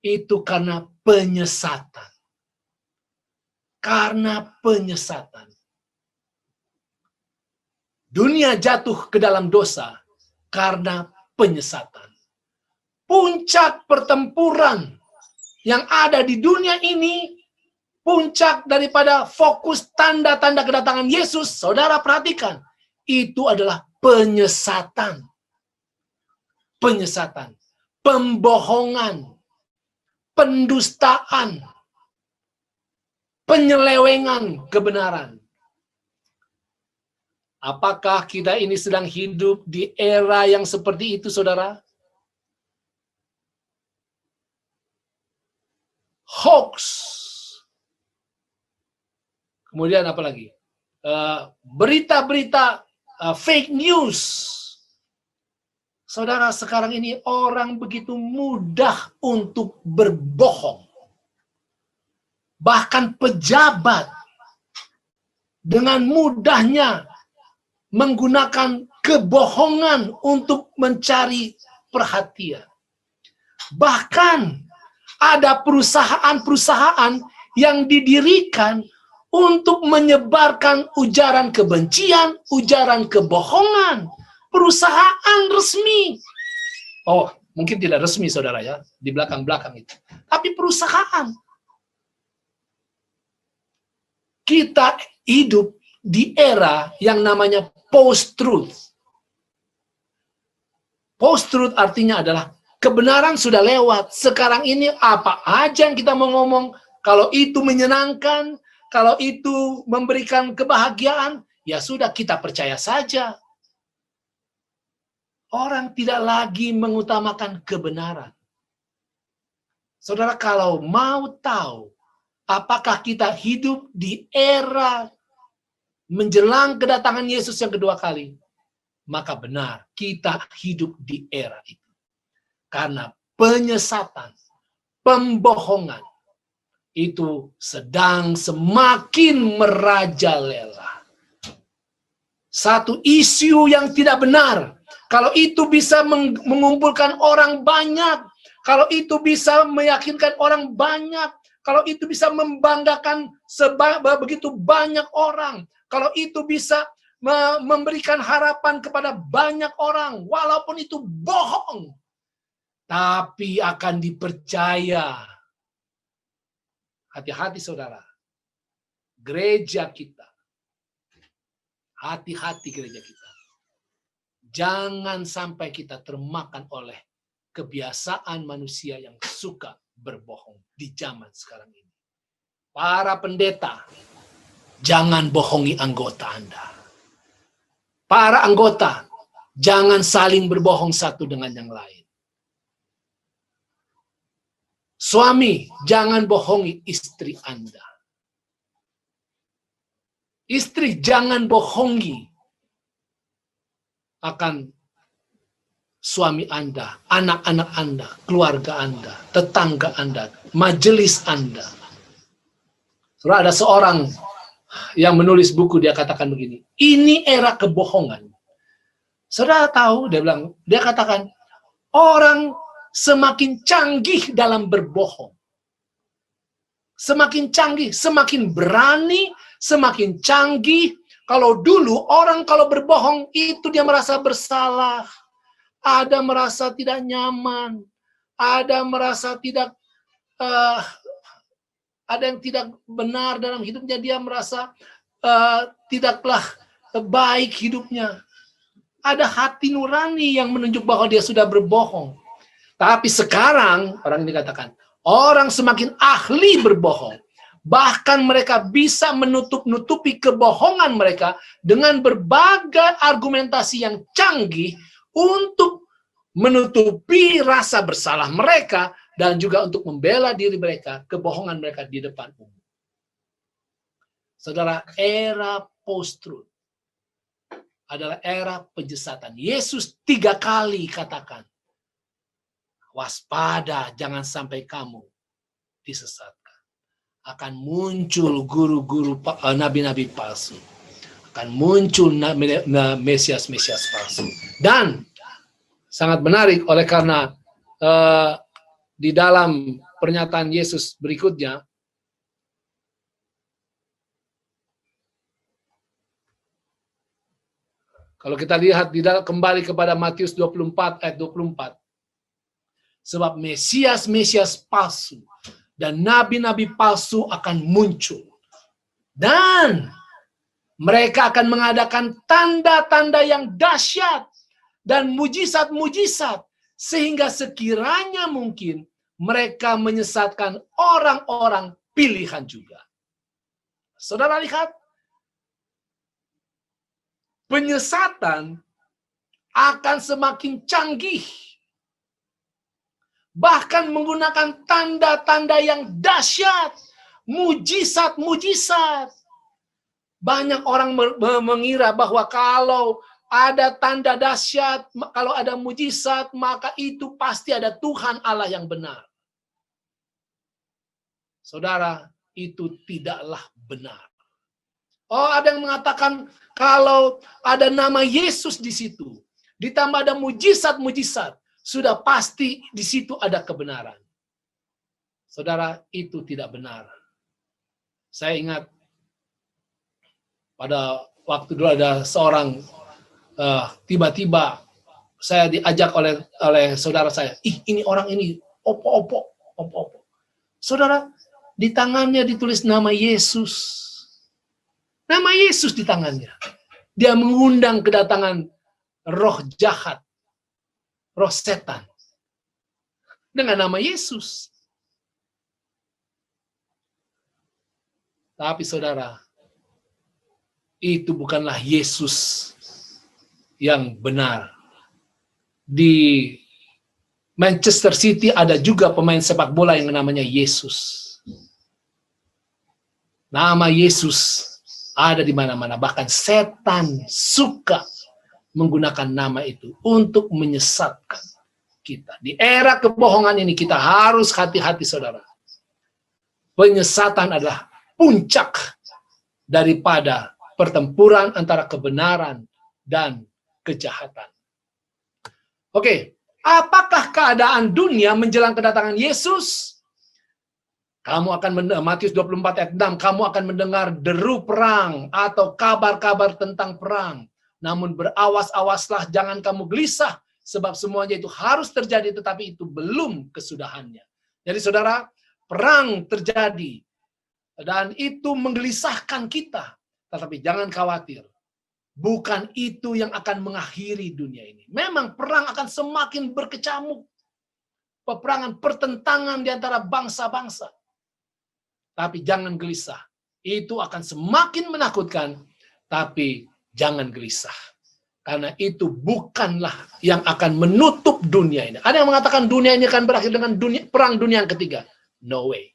Itu karena penyesatan. Karena penyesatan. Dunia jatuh ke dalam dosa karena penyesatan. Puncak pertempuran yang ada di dunia ini, puncak daripada fokus tanda-tanda kedatangan Yesus, saudara perhatikan, itu adalah penyesatan. Penyesatan, pembohongan, pendustaan, penyelewengan kebenaran. Apakah kita ini sedang hidup di era yang seperti itu, saudara? Hoax. Kemudian apa lagi? Berita-berita fake news. Saudara, sekarang ini orang begitu mudah untuk berbohong. Bahkan pejabat dengan mudahnya menggunakan kebohongan untuk mencari perhatian. Bahkan ada perusahaan-perusahaan yang didirikan untuk menyebarkan ujaran kebencian, ujaran kebohongan. Perusahaan resmi. Oh, mungkin tidak resmi, saudara ya, di belakang-belakang itu. Tapi perusahaan. Kita hidup di era yang namanya post-truth. Post-truth artinya adalah kebenaran sudah lewat. Sekarang ini apa aja yang kita mau ngomong, kalau itu menyenangkan, kalau itu memberikan kebahagiaan, ya sudah kita percaya saja. Orang tidak lagi mengutamakan kebenaran. Saudara, kalau mau tahu apakah kita hidup di era menjelang kedatangan Yesus yang kedua kali, maka benar kita hidup di era itu. Karena penyesatan, pembohongan, itu sedang semakin merajalela. Satu isu yang tidak benar, kalau itu bisa mengumpulkan orang banyak, kalau itu bisa meyakinkan orang banyak, kalau itu bisa membanggakan begitu banyak orang, kalau itu bisa memberikan harapan kepada banyak orang, walaupun itu bohong, tapi akan dipercaya. Hati-hati saudara, gereja kita, hati-hati gereja kita. Jangan sampai kita termakan oleh kebiasaan manusia yang suka berbohong di zaman sekarang ini. Para pendeta, jangan bohongi anggota Anda. Para anggota, jangan saling berbohong satu dengan yang lain. Suami, jangan bohongi istri Anda. Istri, jangan bohongi akan suami Anda, anak-anak Anda, keluarga Anda, tetangga Anda, majelis Anda. Saudara, ada seorang yang menulis buku, dia katakan begini, ini era kebohongan. Saudara tahu, dia katakan, orang semakin canggih dalam berbohong. Semakin canggih, semakin berani, semakin canggih. Kalau dulu orang kalau berbohong itu dia merasa bersalah. Ada merasa tidak nyaman. Ada merasa tidak ada yang tidak benar dalam hidupnya. Dia merasa tidaklah baik hidupnya. Ada hati nurani yang menunjuk bahwa dia sudah berbohong. Tapi sekarang, orang ini katakan, orang semakin ahli berbohong. Bahkan mereka bisa menutup-nutupi kebohongan mereka dengan berbagai argumentasi yang canggih untuk menutupi rasa bersalah mereka dan juga untuk membela diri mereka, kebohongan mereka di depan umum. Saudara, era post-truth adalah era penyesatan. Yesus 3 kali katakan, waspada, jangan sampai kamu disesatkan. Akan muncul guru-guru nabi-nabi palsu. Akan muncul Mesias-Mesias palsu. Dan sangat menarik oleh karena di dalam pernyataan Yesus berikutnya, kalau kita lihat kembali kepada Matius 24 ayat 24, sebab Mesias-Mesias palsu dan nabi-nabi palsu akan muncul. Dan mereka akan mengadakan tanda-tanda yang dahsyat dan mujizat-mujizat. Sehingga sekiranya mungkin mereka menyesatkan orang-orang pilihan juga. Saudara lihat, penyesatan akan semakin canggih. Bahkan menggunakan tanda-tanda yang dahsyat, mujizat-mujizat. Banyak orang mengira bahwa kalau ada tanda dahsyat, kalau ada mujizat, maka itu pasti ada Tuhan Allah yang benar. Saudara, itu tidaklah benar. Oh, ada yang mengatakan kalau ada nama Yesus di situ, ditambah ada mujizat-mujizat, sudah pasti di situ ada kebenaran. Saudara, itu tidak benar. Saya ingat pada waktu dulu ada seorang tiba-tiba saya diajak oleh saudara saya, ini orang ini opo-opo. Saudara, di tangannya ditulis nama Yesus. Nama Yesus di tangannya. Dia mengundang kedatangan roh jahat, roh setan, dengan nama Yesus. Tapi saudara, itu bukanlah Yesus yang benar. Di Manchester City ada juga pemain sepak bola yang namanya Yesus. Nama Yesus ada di mana-mana. Bahkan setan suka menggunakan nama itu untuk menyesatkan kita. Di era kebohongan ini kita harus hati-hati, saudara. penyesatan adalah puncak daripada pertempuran antara kebenaran dan kejahatan. Oke, apakah keadaan dunia menjelang kedatangan Yesus? Kamu akan Matius 24 ayat 6, kamu akan mendengar deru perang atau kabar-kabar tentang perang. Namun berawas-awaslah, jangan kamu gelisah, sebab semuanya itu harus terjadi, tetapi itu belum kesudahannya. Jadi saudara, perang terjadi, dan itu menggelisahkan kita. Tetapi jangan khawatir, bukan itu yang akan mengakhiri dunia ini. Memang perang akan semakin berkecamuk. Peperangan, pertentangan di antara bangsa-bangsa. Tapi jangan gelisah. Itu akan semakin menakutkan, tapi jangan gelisah. Karena itu bukanlah yang akan menutup dunia ini. Ada yang mengatakan dunia ini akan berakhir dengan perang dunia yang ketiga. No way.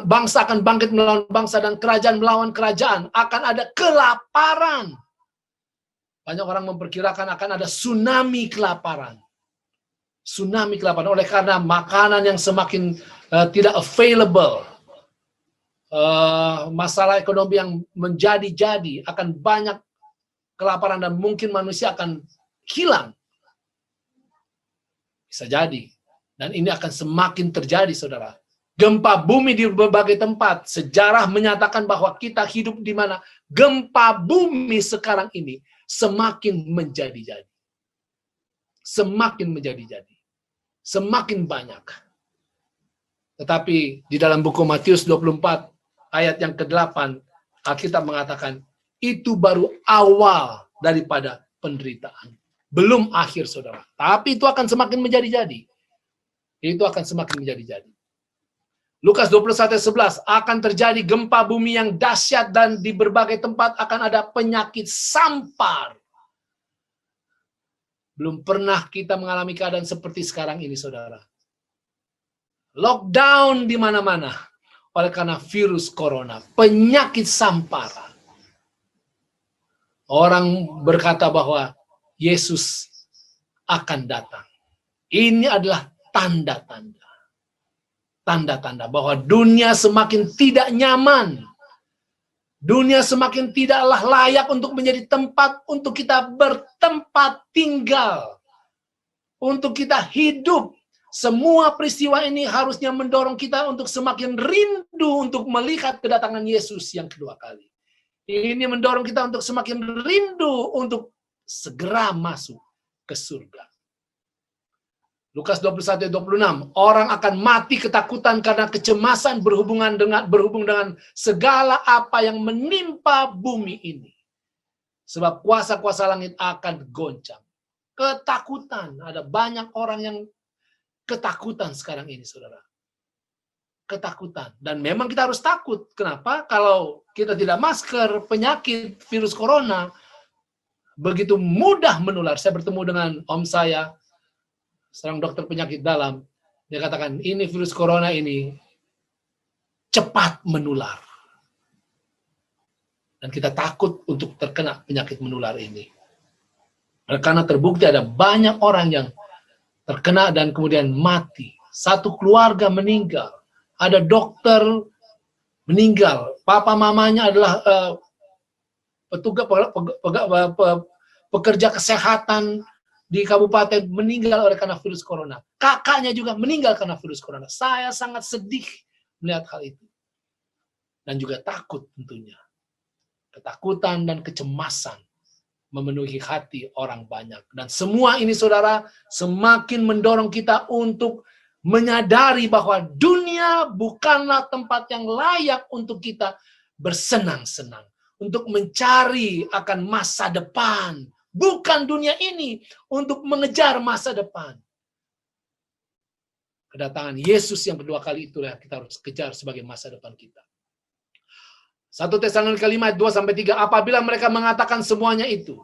Bangsa akan bangkit melawan bangsa dan kerajaan melawan kerajaan. Akan ada kelaparan. Banyak orang memperkirakan akan ada tsunami kelaparan. Tsunami kelaparan oleh karena makanan yang semakin tidak available. Masalah ekonomi yang menjadi-jadi, akan banyak kelaparan dan mungkin manusia akan hilang. Bisa jadi. Dan ini akan semakin terjadi, saudara. Gempa bumi di berbagai tempat. Sejarah menyatakan bahwa kita hidup di mana gempa bumi sekarang ini semakin menjadi-jadi. Semakin menjadi-jadi. Semakin banyak. Tetapi di dalam buku Matius 24 ayat yang ke-8, Alkitab mengatakan itu baru awal daripada penderitaan. Belum akhir, saudara. Tapi itu akan semakin menjadi-jadi. Itu akan semakin menjadi-jadi. Lukas 21 ayat 11, akan terjadi gempa bumi yang dahsyat dan di berbagai tempat akan ada penyakit sampar. Belum pernah kita mengalami keadaan seperti sekarang ini, saudara. Lockdown di mana-mana oleh karena virus corona, penyakit sampar. Orang berkata bahwa Yesus akan datang. Ini adalah tanda-tanda. Tanda-tanda bahwa dunia semakin tidak nyaman. Dunia semakin tidaklah layak untuk menjadi tempat untuk kita bertempat tinggal. Untuk kita hidup. Semua peristiwa ini harusnya mendorong kita untuk semakin rindu untuk melihat kedatangan Yesus yang kedua kali. Ini mendorong kita untuk semakin rindu untuk segera masuk ke surga. Lukas 21-26, orang akan mati ketakutan karena kecemasan berhubung dengan segala apa yang menimpa bumi ini. Sebab kuasa-kuasa langit akan goncang. Ketakutan, ada banyak orang yang ketakutan sekarang ini, saudara. Ketakutan. Dan memang kita harus takut. Kenapa? Kalau kita tidak masker, penyakit virus corona begitu mudah menular. Saya bertemu dengan om saya, seorang dokter penyakit dalam. Dia katakan, ini virus corona ini cepat menular. Dan kita takut untuk terkena penyakit menular ini. Karena terbukti ada banyak orang yang terkena dan kemudian mati. Satu keluarga meninggal. Ada dokter meninggal. Papa mamanya adalah pekerja kesehatan di kabupaten meninggal oleh karena virus corona. Kakaknya juga meninggal karena virus corona. Saya sangat sedih melihat hal itu. Dan juga takut tentunya. Ketakutan dan kecemasan memenuhi hati orang banyak. Dan semua ini, saudara, semakin mendorong kita untuk menyadari bahwa dunia bukanlah tempat yang layak untuk kita bersenang-senang. Untuk mencari akan masa depan. Bukan dunia ini untuk mengejar masa depan. Kedatangan Yesus yang kedua kali itulah yang kita harus kejar sebagai masa depan kita. 1 Tesalonika 5 2-3, apabila mereka mengatakan semuanya itu,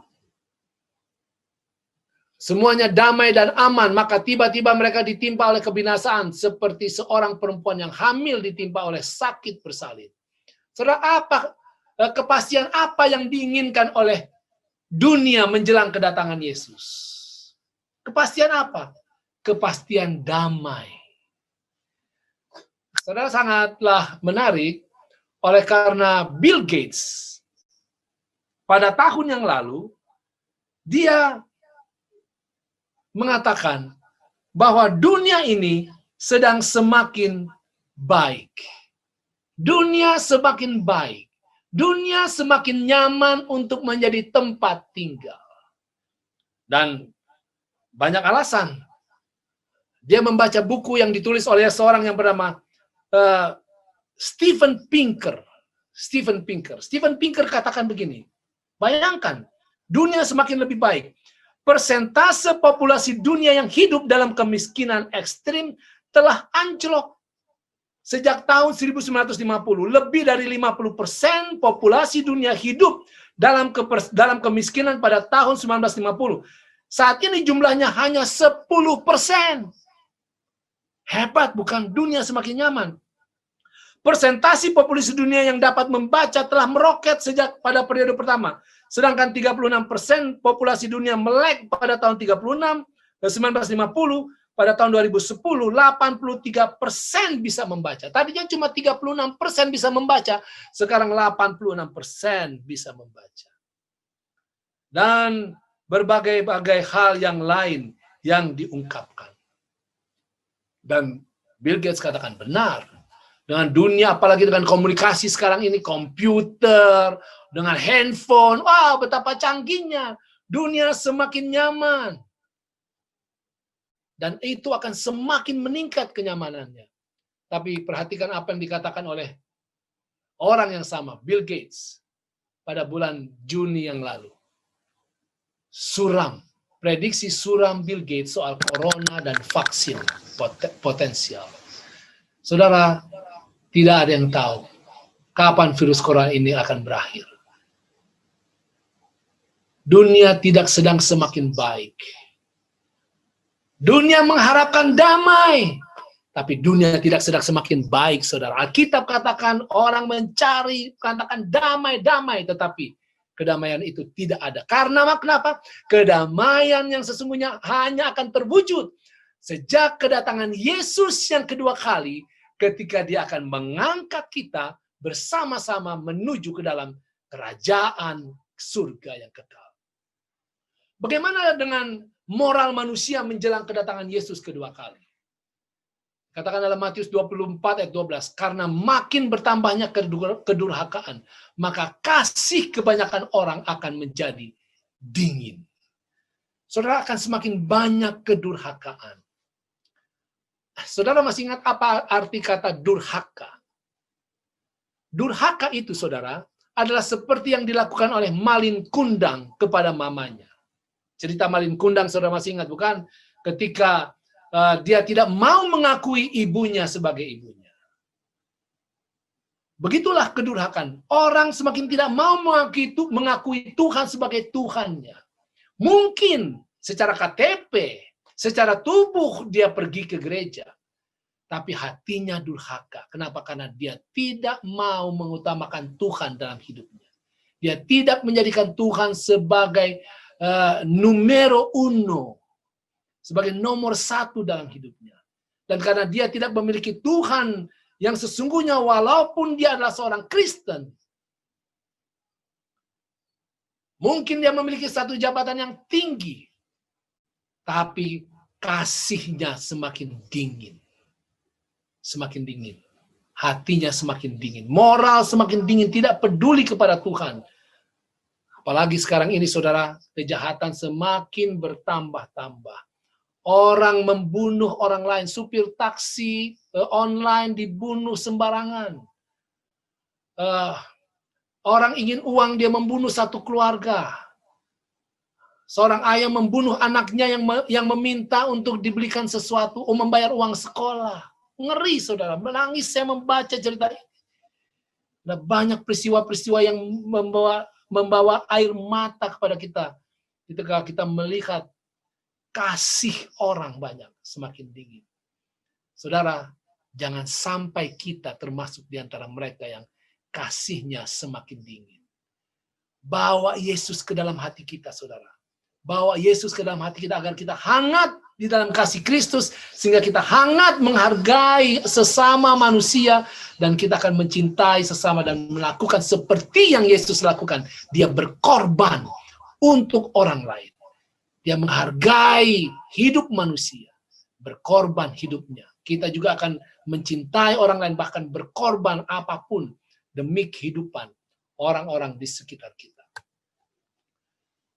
semuanya damai dan aman, maka tiba-tiba mereka ditimpa oleh kebinasaan seperti seorang perempuan yang hamil ditimpa oleh sakit bersalin. Saudara, kepastian apa yang diinginkan oleh dunia menjelang kedatangan Yesus? Kepastian apa? Kepastian damai. Saudara, sangatlah menarik oleh karena Bill Gates pada tahun yang lalu dia mengatakan bahwa dunia ini sedang semakin baik. Dunia semakin baik. Dunia semakin nyaman untuk menjadi tempat tinggal. Dan banyak alasan. Dia membaca buku yang ditulis oleh seorang yang bernama Steven Pinker. Steven Pinker katakan begini, bayangkan, dunia semakin lebih baik. Persentase populasi dunia yang hidup dalam kemiskinan ekstrim telah anjlok. Sejak tahun 1950, lebih dari 50% populasi dunia hidup dalam kemiskinan pada tahun 1950. Saat ini jumlahnya hanya 10%. Hebat, bukan? Dunia semakin nyaman. Persentasi populasi dunia yang dapat membaca telah meroket sejak pada periode pertama. Sedangkan 36% populasi dunia melek pada tahun 1950, pada tahun 2010, 83% bisa membaca. Tadinya cuma 36% bisa membaca, sekarang 86% bisa membaca. Dan berbagai-bagai hal yang lain yang diungkapkan. Dan Bill Gates katakan benar. Dengan dunia, apalagi dengan komunikasi sekarang ini, komputer, dengan handphone, wah betapa canggihnya. Dunia semakin nyaman. Dan itu akan semakin meningkat kenyamanannya. Tapi perhatikan apa yang dikatakan oleh orang yang sama, Bill Gates, pada bulan Juni yang lalu. Suram, prediksi suram Bill Gates soal corona dan vaksin potensial. Saudara, tidak ada yang tahu kapan virus corona ini akan berakhir. Dunia tidak sedang semakin baik. Dunia mengharapkan damai, tapi dunia tidak sedang semakin baik, saudara. Alkitab katakan orang mencari, katakan damai-damai, tetapi kedamaian itu tidak ada. Karena kenapa? Kedamaian yang sesungguhnya hanya akan terwujud sejak kedatangan Yesus yang kedua kali, ketika dia akan mengangkat kita bersama-sama menuju ke dalam kerajaan surga yang kekal. Bagaimana dengan moral manusia menjelang kedatangan Yesus kedua kali? Katakan dalam Matius 24 ayat 12, karena makin bertambahnya kedurhakaan, maka kasih kebanyakan orang akan menjadi dingin. Saudara, akan semakin banyak kedurhakaan. Saudara masih ingat apa arti kata durhaka? Durhaka itu, saudara, adalah seperti yang dilakukan oleh Malin Kundang kepada mamanya. Cerita Malin Kundang, saudara masih ingat bukan? Ketika dia tidak mau mengakui ibunya sebagai ibunya. Begitulah kedurhakaan. Orang semakin tidak mau mengakui Tuhan sebagai Tuhannya. Mungkin secara KTP, secara tubuh dia pergi ke gereja, tapi hatinya durhaka. Kenapa? Karena dia tidak mau mengutamakan Tuhan dalam hidupnya. Dia tidak menjadikan Tuhan sebagai numero uno, sebagai nomor satu dalam hidupnya. Dan karena dia tidak memiliki Tuhan yang sesungguhnya, walaupun dia adalah seorang Kristen, mungkin dia memiliki satu jabatan yang tinggi, tapi kasihnya semakin dingin. Semakin dingin. Hatinya semakin dingin. Moral semakin dingin. Tidak peduli kepada Tuhan. Apalagi sekarang ini, saudara, kejahatan semakin bertambah-tambah. Orang membunuh orang lain. Supir taksi online dibunuh sembarangan. Orang ingin uang, dia membunuh satu keluarga. Seorang ayah membunuh anaknya yang meminta untuk dibelikan sesuatu, membayar uang sekolah. Ngeri, saudara. Menangis saya membaca cerita ini. Ada banyak peristiwa-peristiwa yang membawa air mata kepada kita ketika kita melihat kasih orang banyak semakin dingin. Saudara, jangan sampai kita termasuk di antara mereka yang kasihnya semakin dingin. Bawa Yesus ke dalam hati kita, saudara. Bawa Yesus ke dalam hati kita agar kita hangat di dalam kasih Kristus, sehingga kita hangat menghargai sesama manusia, dan kita akan mencintai sesama dan melakukan seperti yang Yesus lakukan. Dia berkorban untuk orang lain. Dia menghargai hidup manusia, berkorban hidupnya. Kita juga akan mencintai orang lain, bahkan berkorban apapun demi kehidupan orang-orang di sekitar kita.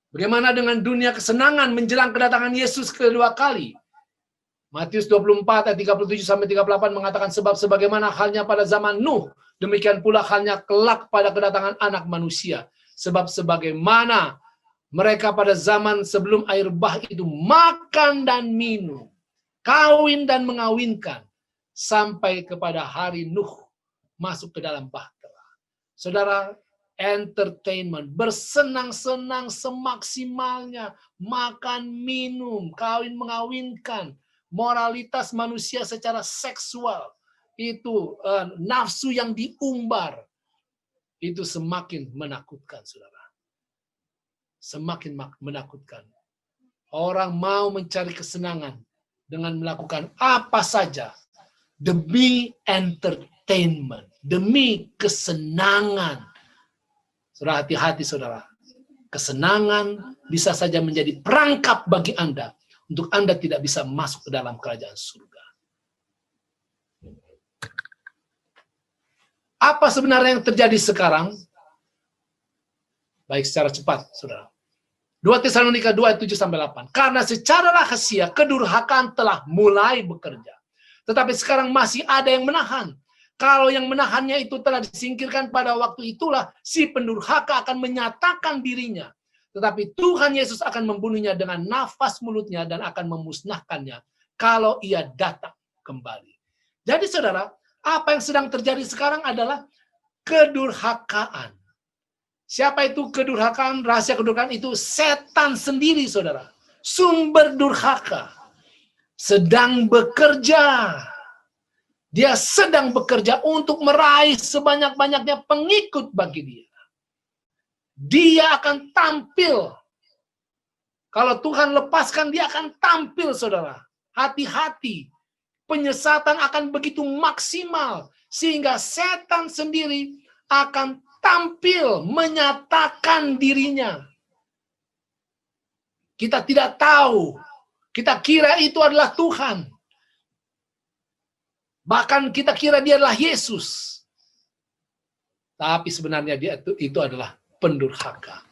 Bagaimana dengan dunia kesenangan menjelang kedatangan Yesus kedua kali? Matius 24 ayat 37-38 mengatakan, sebab sebagaimana halnya pada zaman Nuh, demikian pula halnya kelak pada kedatangan Anak Manusia. Sebab sebagaimana mereka pada zaman sebelum air bah itu makan dan minum, kawin dan mengawinkan, sampai kepada hari Nuh masuk ke dalam bahtera. Saudara, entertainment, bersenang-senang semaksimalnya, makan, minum, kawin, mengawinkan, moralitas manusia secara seksual, itu nafsu yang diumbar, itu semakin menakutkan, saudara. Semakin menakutkan. Orang mau mencari kesenangan dengan melakukan apa saja demi entertainment, demi kesenangan. Saudara, hati-hati saudara. Kesenangan bisa saja menjadi perangkap bagi Anda untuk Anda tidak bisa masuk ke dalam kerajaan surga. Apa sebenarnya yang terjadi sekarang? Baik, secara cepat, saudara. 2 Tesalonika 2 ayat 7-8. Karena secara rahasia kedurhakaan telah mulai bekerja. Tetapi sekarang masih ada yang menahan. Kalau yang menahannya itu telah disingkirkan pada waktu itulah si pendurhaka akan menyatakan dirinya. Tetapi Tuhan Yesus akan membunuhnya dengan nafas mulutnya dan akan memusnahkannya kalau ia datang kembali. Jadi saudara, apa yang sedang terjadi sekarang adalah kedurhakaan. Siapa itu kedurhakaan? Rahasia kedurhakaan itu setan sendiri, saudara. Sumber durhaka. Sedang bekerja. Dia sedang bekerja untuk meraih sebanyak-banyaknya pengikut bagi dia. Dia akan tampil. Kalau Tuhan lepaskan, dia akan tampil, saudara. Hati-hati. Penyesatan akan begitu maksimal. Sehingga setan sendiri akan tampil menyatakan dirinya. Kita tidak tahu. Kita kira itu adalah Tuhan. Bahkan kita kira dia adalah Yesus. Tapi sebenarnya dia itu adalah pendurhaka.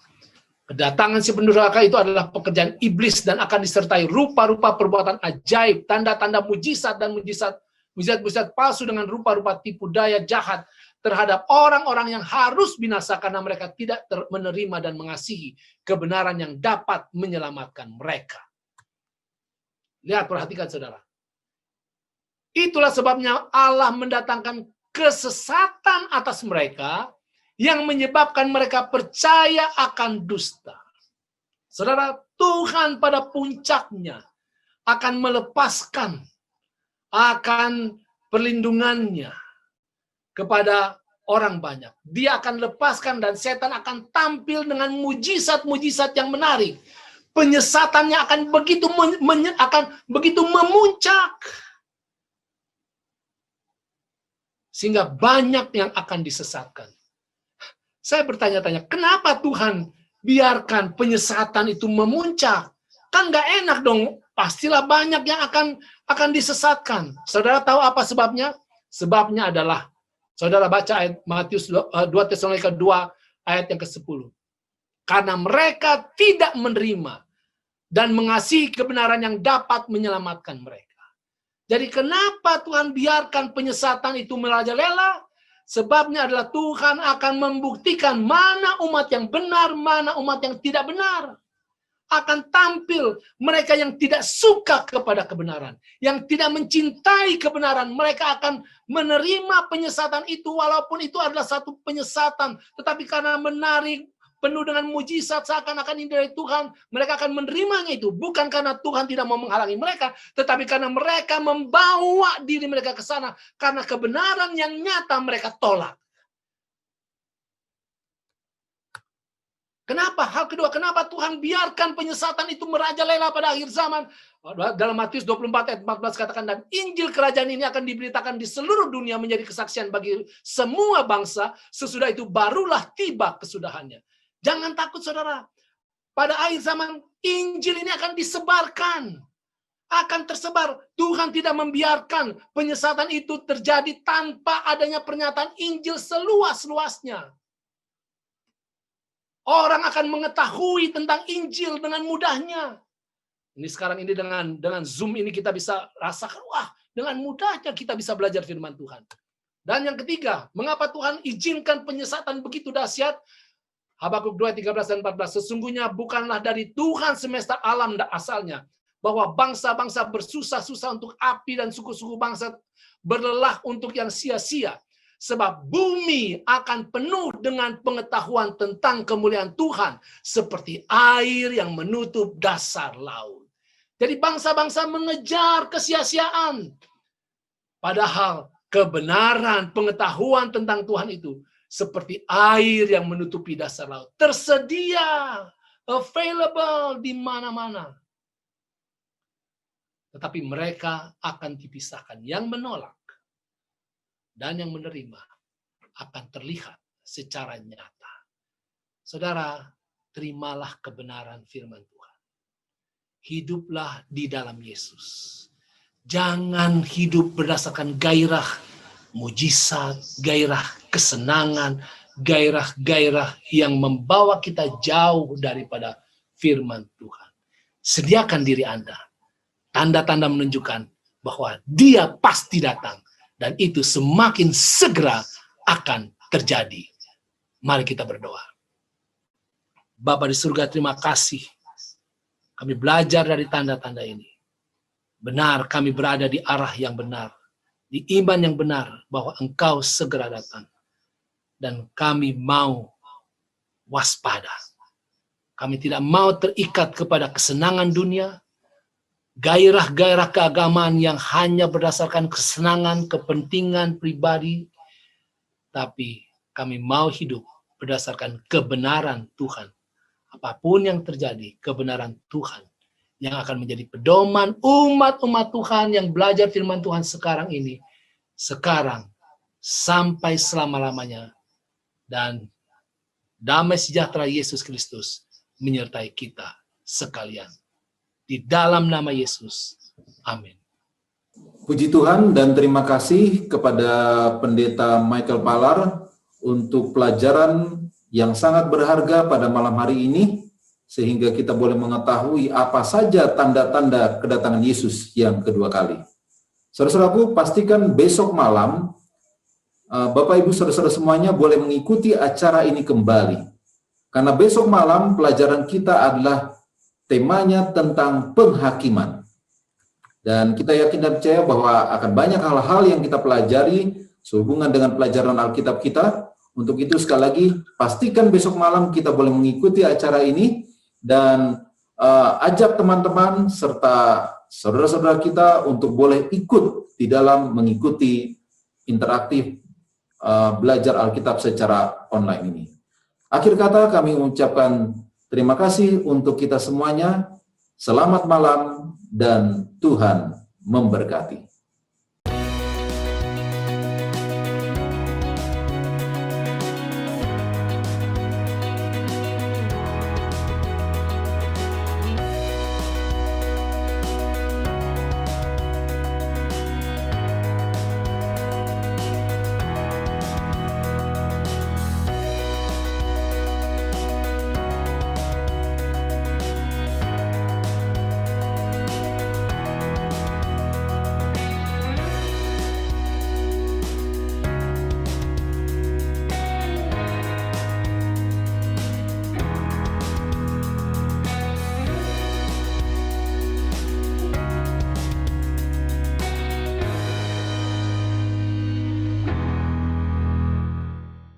Kedatangan si pendurhaka itu adalah pekerjaan iblis dan akan disertai rupa-rupa perbuatan ajaib, tanda-tanda mujizat dan mujizat palsu dengan rupa-rupa tipu daya jahat terhadap orang-orang yang harus binasa karena mereka tidak menerima dan mengasihi kebenaran yang dapat menyelamatkan mereka. Lihat, perhatikan saudara. Itulah sebabnya Allah mendatangkan kesesatan atas mereka yang menyebabkan mereka percaya akan dusta. Saudara, Tuhan pada puncaknya akan melepaskan akan perlindungannya kepada orang banyak. Dia akan lepaskan dan setan akan tampil dengan mujizat-mujizat yang menarik. Penyesatannya akan begitu memuncak. Sehingga banyak yang akan disesatkan. Saya bertanya-tanya, kenapa Tuhan biarkan penyesatan itu memuncak? Kan nggak enak dong, pastilah banyak yang akan disesatkan. Saudara tahu apa sebabnya? Sebabnya adalah, saudara baca ayat Matius 2 Tesalonika 2 ayat yang ke-10. Karena mereka tidak menerima dan mengasihi kebenaran yang dapat menyelamatkan mereka. Jadi kenapa Tuhan biarkan penyesatan itu merajalela? Sebabnya adalah Tuhan akan membuktikan mana umat yang benar, mana umat yang tidak benar. Akan tampil mereka yang tidak suka kepada kebenaran, yang tidak mencintai kebenaran, mereka akan menerima penyesatan itu walaupun itu adalah satu penyesatan, tetapi karena menarik, penuh dengan mujizat seakan-akan ini dari Tuhan, mereka akan menerimanya itu bukan karena Tuhan tidak mau menghalangi mereka, tetapi karena mereka membawa diri mereka ke sana karena kebenaran yang nyata mereka tolak. Kenapa? Hal kedua, kenapa Tuhan biarkan penyesatan itu merajalela pada akhir zaman? Dalam Matius 24 ayat 14 katakan, dan Injil kerajaan ini akan diberitakan di seluruh dunia menjadi kesaksian bagi semua bangsa, sesudah itu barulah tiba kesudahannya. Jangan takut saudara, pada akhir zaman Injil ini akan disebarkan, akan tersebar. Tuhan tidak membiarkan penyesatan itu terjadi tanpa adanya pernyataan Injil seluas-luasnya. Orang akan mengetahui tentang Injil dengan mudahnya. Ini sekarang ini dengan Zoom ini kita bisa rasakan, wah, dengan mudahnya kita bisa belajar firman Tuhan. Dan yang ketiga, mengapa Tuhan izinkan penyesatan begitu dahsyat? Habakuk 2:13 dan 14, sesungguhnya bukanlah dari Tuhan semesta alam asalnya, bahwa bangsa-bangsa bersusah-susah untuk api dan suku-suku bangsa berlelah untuk yang sia-sia. Sebab bumi akan penuh dengan pengetahuan tentang kemuliaan Tuhan, seperti air yang menutup dasar laut. Jadi bangsa-bangsa mengejar kesia-siaan. Padahal kebenaran pengetahuan tentang Tuhan itu seperti air yang menutupi dasar laut. Tersedia, available di mana-mana. Tetapi mereka akan dipisahkan. Yang menolak dan yang menerima akan terlihat secara nyata. Saudara, terimalah kebenaran firman Tuhan. Hiduplah di dalam Yesus. Jangan hidup berdasarkan gairah mujizat, gairah kesenangan, gairah-gairah yang membawa kita jauh daripada firman Tuhan. Sediakan diri Anda. Tanda-tanda menunjukkan bahwa Dia pasti datang. Dan itu semakin segera akan terjadi. Mari kita berdoa. Bapa di surga, terima kasih. Kami belajar dari tanda-tanda ini. Benar, kami berada di arah yang benar. Di iman yang benar bahwa Engkau segera datang. Dan kami mau waspada. Kami tidak mau terikat kepada kesenangan dunia, gairah-gairah keagamaan yang hanya berdasarkan kesenangan, kepentingan pribadi, tapi kami mau hidup berdasarkan kebenaran Tuhan. Apapun yang terjadi, kebenaran Tuhan yang akan menjadi pedoman umat-umat Tuhan yang belajar firman Tuhan sekarang ini, sekarang sampai selama-lamanya, dan damai sejahtera Yesus Kristus menyertai kita sekalian. Di dalam nama Yesus. Amin. Puji Tuhan dan terima kasih kepada Pendeta Michael Palar untuk pelajaran yang sangat berharga pada malam hari ini, sehingga kita boleh mengetahui apa saja tanda-tanda kedatangan Yesus yang kedua kali. Saudara-saudaraku, pastikan besok malam Bapak Ibu Saudara-saudara semuanya boleh mengikuti acara ini kembali. Karena besok malam pelajaran kita adalah temanya tentang penghakiman. Dan kita yakin dan percaya bahwa akan banyak hal-hal yang kita pelajari sehubungan dengan pelajaran Alkitab kita. Untuk itu sekali lagi, pastikan besok malam kita boleh mengikuti acara ini dan ajak teman-teman serta saudara-saudara kita untuk boleh ikut di dalam mengikuti interaktif belajar Alkitab secara online ini. Akhir kata kami mengucapkan terima kasih untuk kita semuanya. Selamat malam dan Tuhan memberkati.